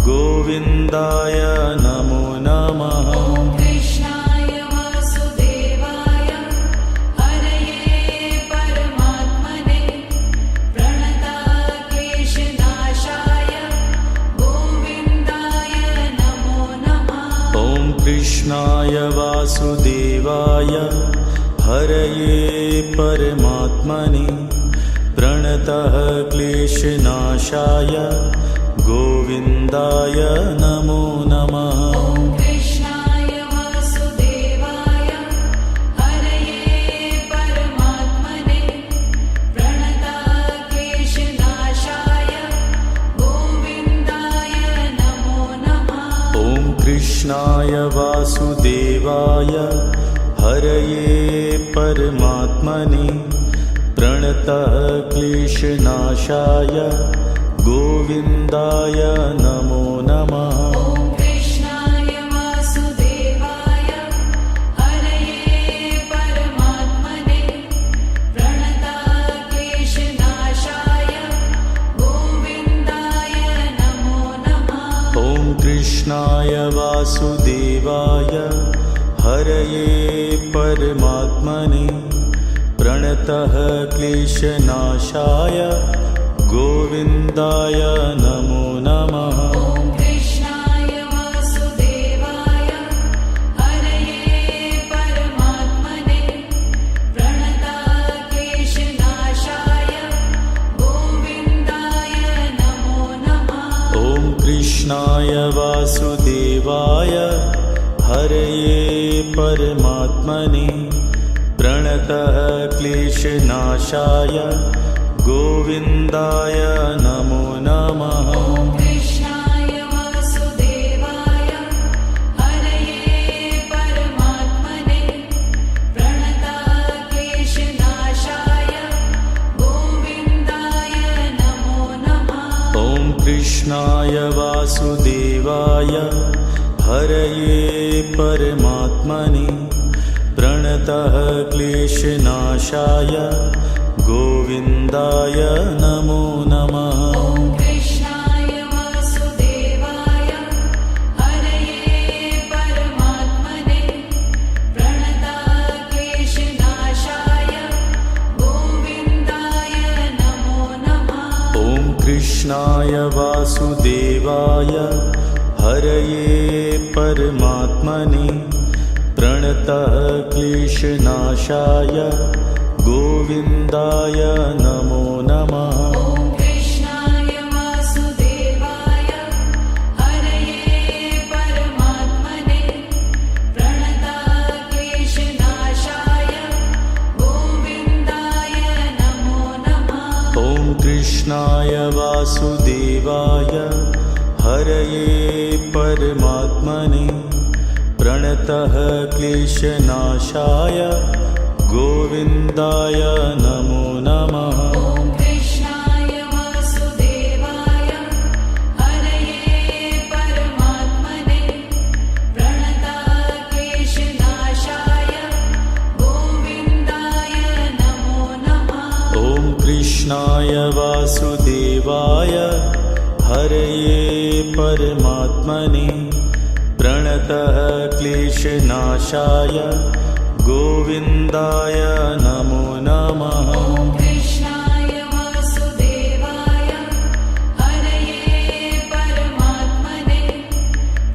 गोविन्दाय नमो नमः। ॐ कृष्णाय वासुदेवाय हरये परमात्मने प्रणतः क्लेशनाशाय गोविन्दाय नमो नमः। ॐ कृष्णाय वासुदेवाय हरये परमात्मने प्रणतः क्लेशनाशाय गोविन्दाय नमो नमः। ॐ कृष्णाय वासुदेवाय हरये परमात्मने प्रणतः क्लेशनाशाय गोविन्दाय नमो नमः। ॐ कृष्णाय वासुदेवाय हरये परमात्मने प्रणतः क्लेशनाशाय गोविन्दाय नमो नमः। ॐ कृष्णाय वासुदेवाय हरये परमात्मने प्रणतः क्लेशनाशाय गोविन्दाय नमो नमः। ॐ कृष्णाय वासुदेवाय हरये परमात्मने प्रणतः क्लेशनाशाय गोविन्दाय नमो नमः। ॐ कृष्णाय वासुदेवाय हरये परमात्मने प्रणतः क्लेशनाशाय गोविन्दाय नमो नमः। ॐ कृष्णाय वासुदेवाय हरये परमात्मने प्रणतः क्लेशनाशाय गोविन्दाय नमो नमः। ॐ कृष्णाय वासुदेवाय हरये परमात्मने प्रणताक्लेशनाशाय गोविन्दाय नमो नमः। ॐ कृष्णाय वासुदेवाय हरये परमात्मने प्रणतः क्लेशनाशाय गोविन्दाय नमो नमः। ॐ कृष्णाय वासुदेवाय हरये परमात्मने प्रणताक्लेशनाशाय गोविन्दाय नमो नमः। ॐ कृष्णाय वासुदेवाय हरये परमात्मने प्रणतः क्लेशनाशाय गोविन्दाय नमो नमः। ॐ कृष्णाय वासुदेवाय हरये परमात्मने प्रणताक्लेशनाशाय गोविन्दाय नमो नमः। ॐ कृष्णाय वासुदेवाय हरये परमात्मने प्रणतः क्लेशनाशाय गोविन्दाय नमो नमः। ॐ कृष्णाय वासुदेवाय हरये परमात्मने प्रणताक्लेशनाशाय गोविन्दाय नमो नमः। ॐ कृष्णाय वासुदेवाय हरये परमात्मने प्रणतः क्लेशनाशाय गोविन्दाय नमो नमः। ॐ कृष्णाय वासुदेवाय हरये परमात्मने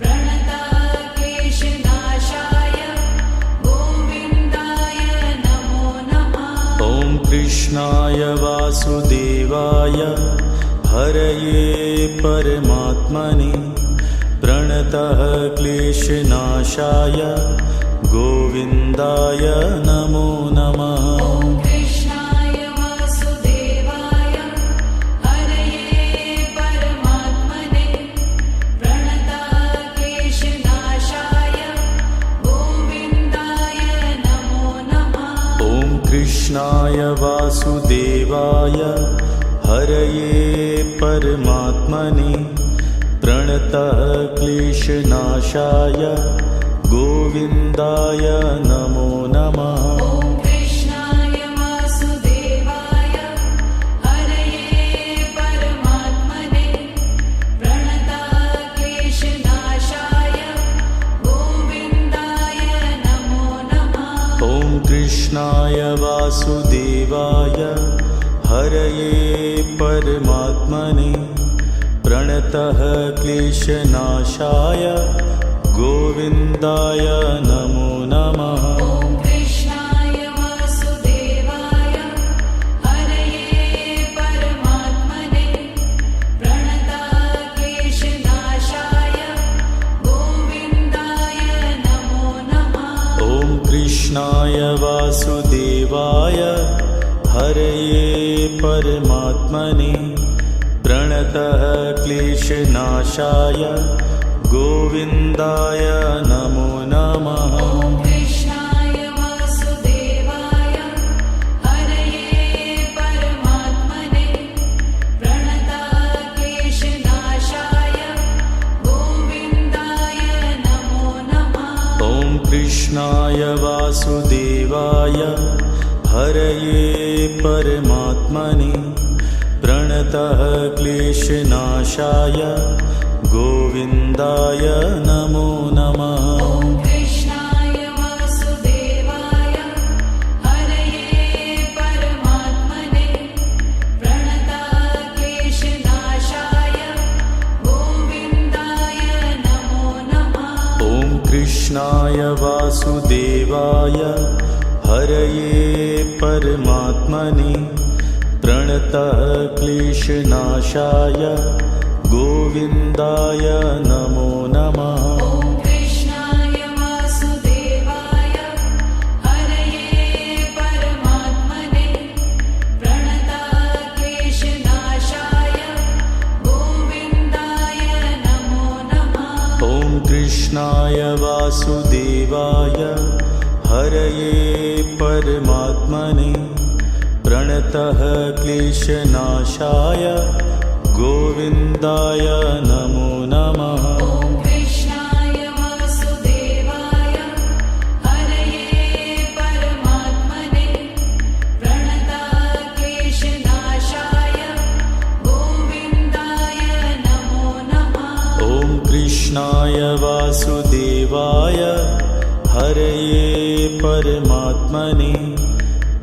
प्रणताक्लेशनाशाय गोविन्दाय नमो नमः। ॐ कृष्णाय वासुदेवाय हरये परमात्मने प्रणतः क्लेशनाशाय गोविन्दाय नमो नमः। ॐ कृष्णाय वासुदेवाय हरये परमात्मने प्रणताक्लेशनाशाय गोविन्दाय नमो नमः। ॐ कृष्णाय वासुदेवाय हरये परमात्मने प्रणतः क्लेशनाशाय गोविन्दाय नमो नमः। ॐ कृष्णाय वासुदेवाय हरये परमात्मने प्रणताक्लेशनाशाय गोविन्दाय नमो नमः। ॐ कृष्णाय वासुदेवाय हरये परमात्मने प्रणतः क्लेशनाशाय गोविन्दाय नमो नमः। ॐ कृष्णाय वासुदेवाय हरये परमात्मने प्रणताक्लेशनाशाय गोविन्दाय नमो नमः। ॐ कृष्णाय वासुदेवाय हरये परमात्मने प्रणतः क्लेशनाशाय गोविन्दाय नमो नमः। ॐ कृष्णाय वासुदेवाय हरये परमात्मने प्रणताक्लेशनाशाय गोविन्दाय नमो नमः। ॐ कृष्णाय वासुदेवाय हरये परमात्मने प्रणतः क्लेशनाशाय गोविन्दाय नमो नमः। ॐ कृष्णाय वासुदेवाय हरये परमात्मने प्रणताक्लेशनाशाय गोविन्दाय नमो नमः। ॐ कृष्णाय वासुदेवाय हरये परमात्मने प्रणतः क्लेशनाशाय गोविन्दाय नमो नमः। ॐ कृष्णाय वासुदेवाय हरये परमात्मने प्रणताक्लेशनाशाय कृष्णाय वासुदेवाय हरये परमात्मने प्रणतः क्लेशनाशाय गोविन्दाय नमो नमः। ॐ कृष्णाय वासुदेवाय हरये परमात्मने प्रणतक्लेशनाशाय गोविन्दाय नमो नमः। ॐ कृष्णाय वासुदेवाय हरये परमात्मने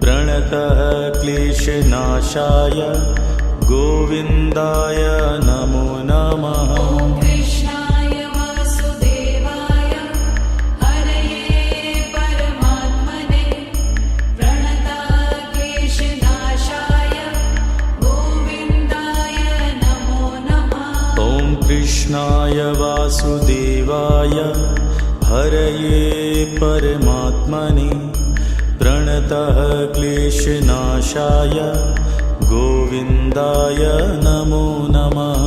प्रणतः क्लेशनाशाय गोविन्दाय नमो नमः। ॐ कृष्णाय वासुदेवाय हरये परमात्मने प्रणतक्लेशनाशाय गोविन्दाय नमो नमः। ॐ कृष्णाय वासुदेवाय हरये परमात्मने प्रणतः क्लेशनाशाय गोविन्दाय नमो नमः।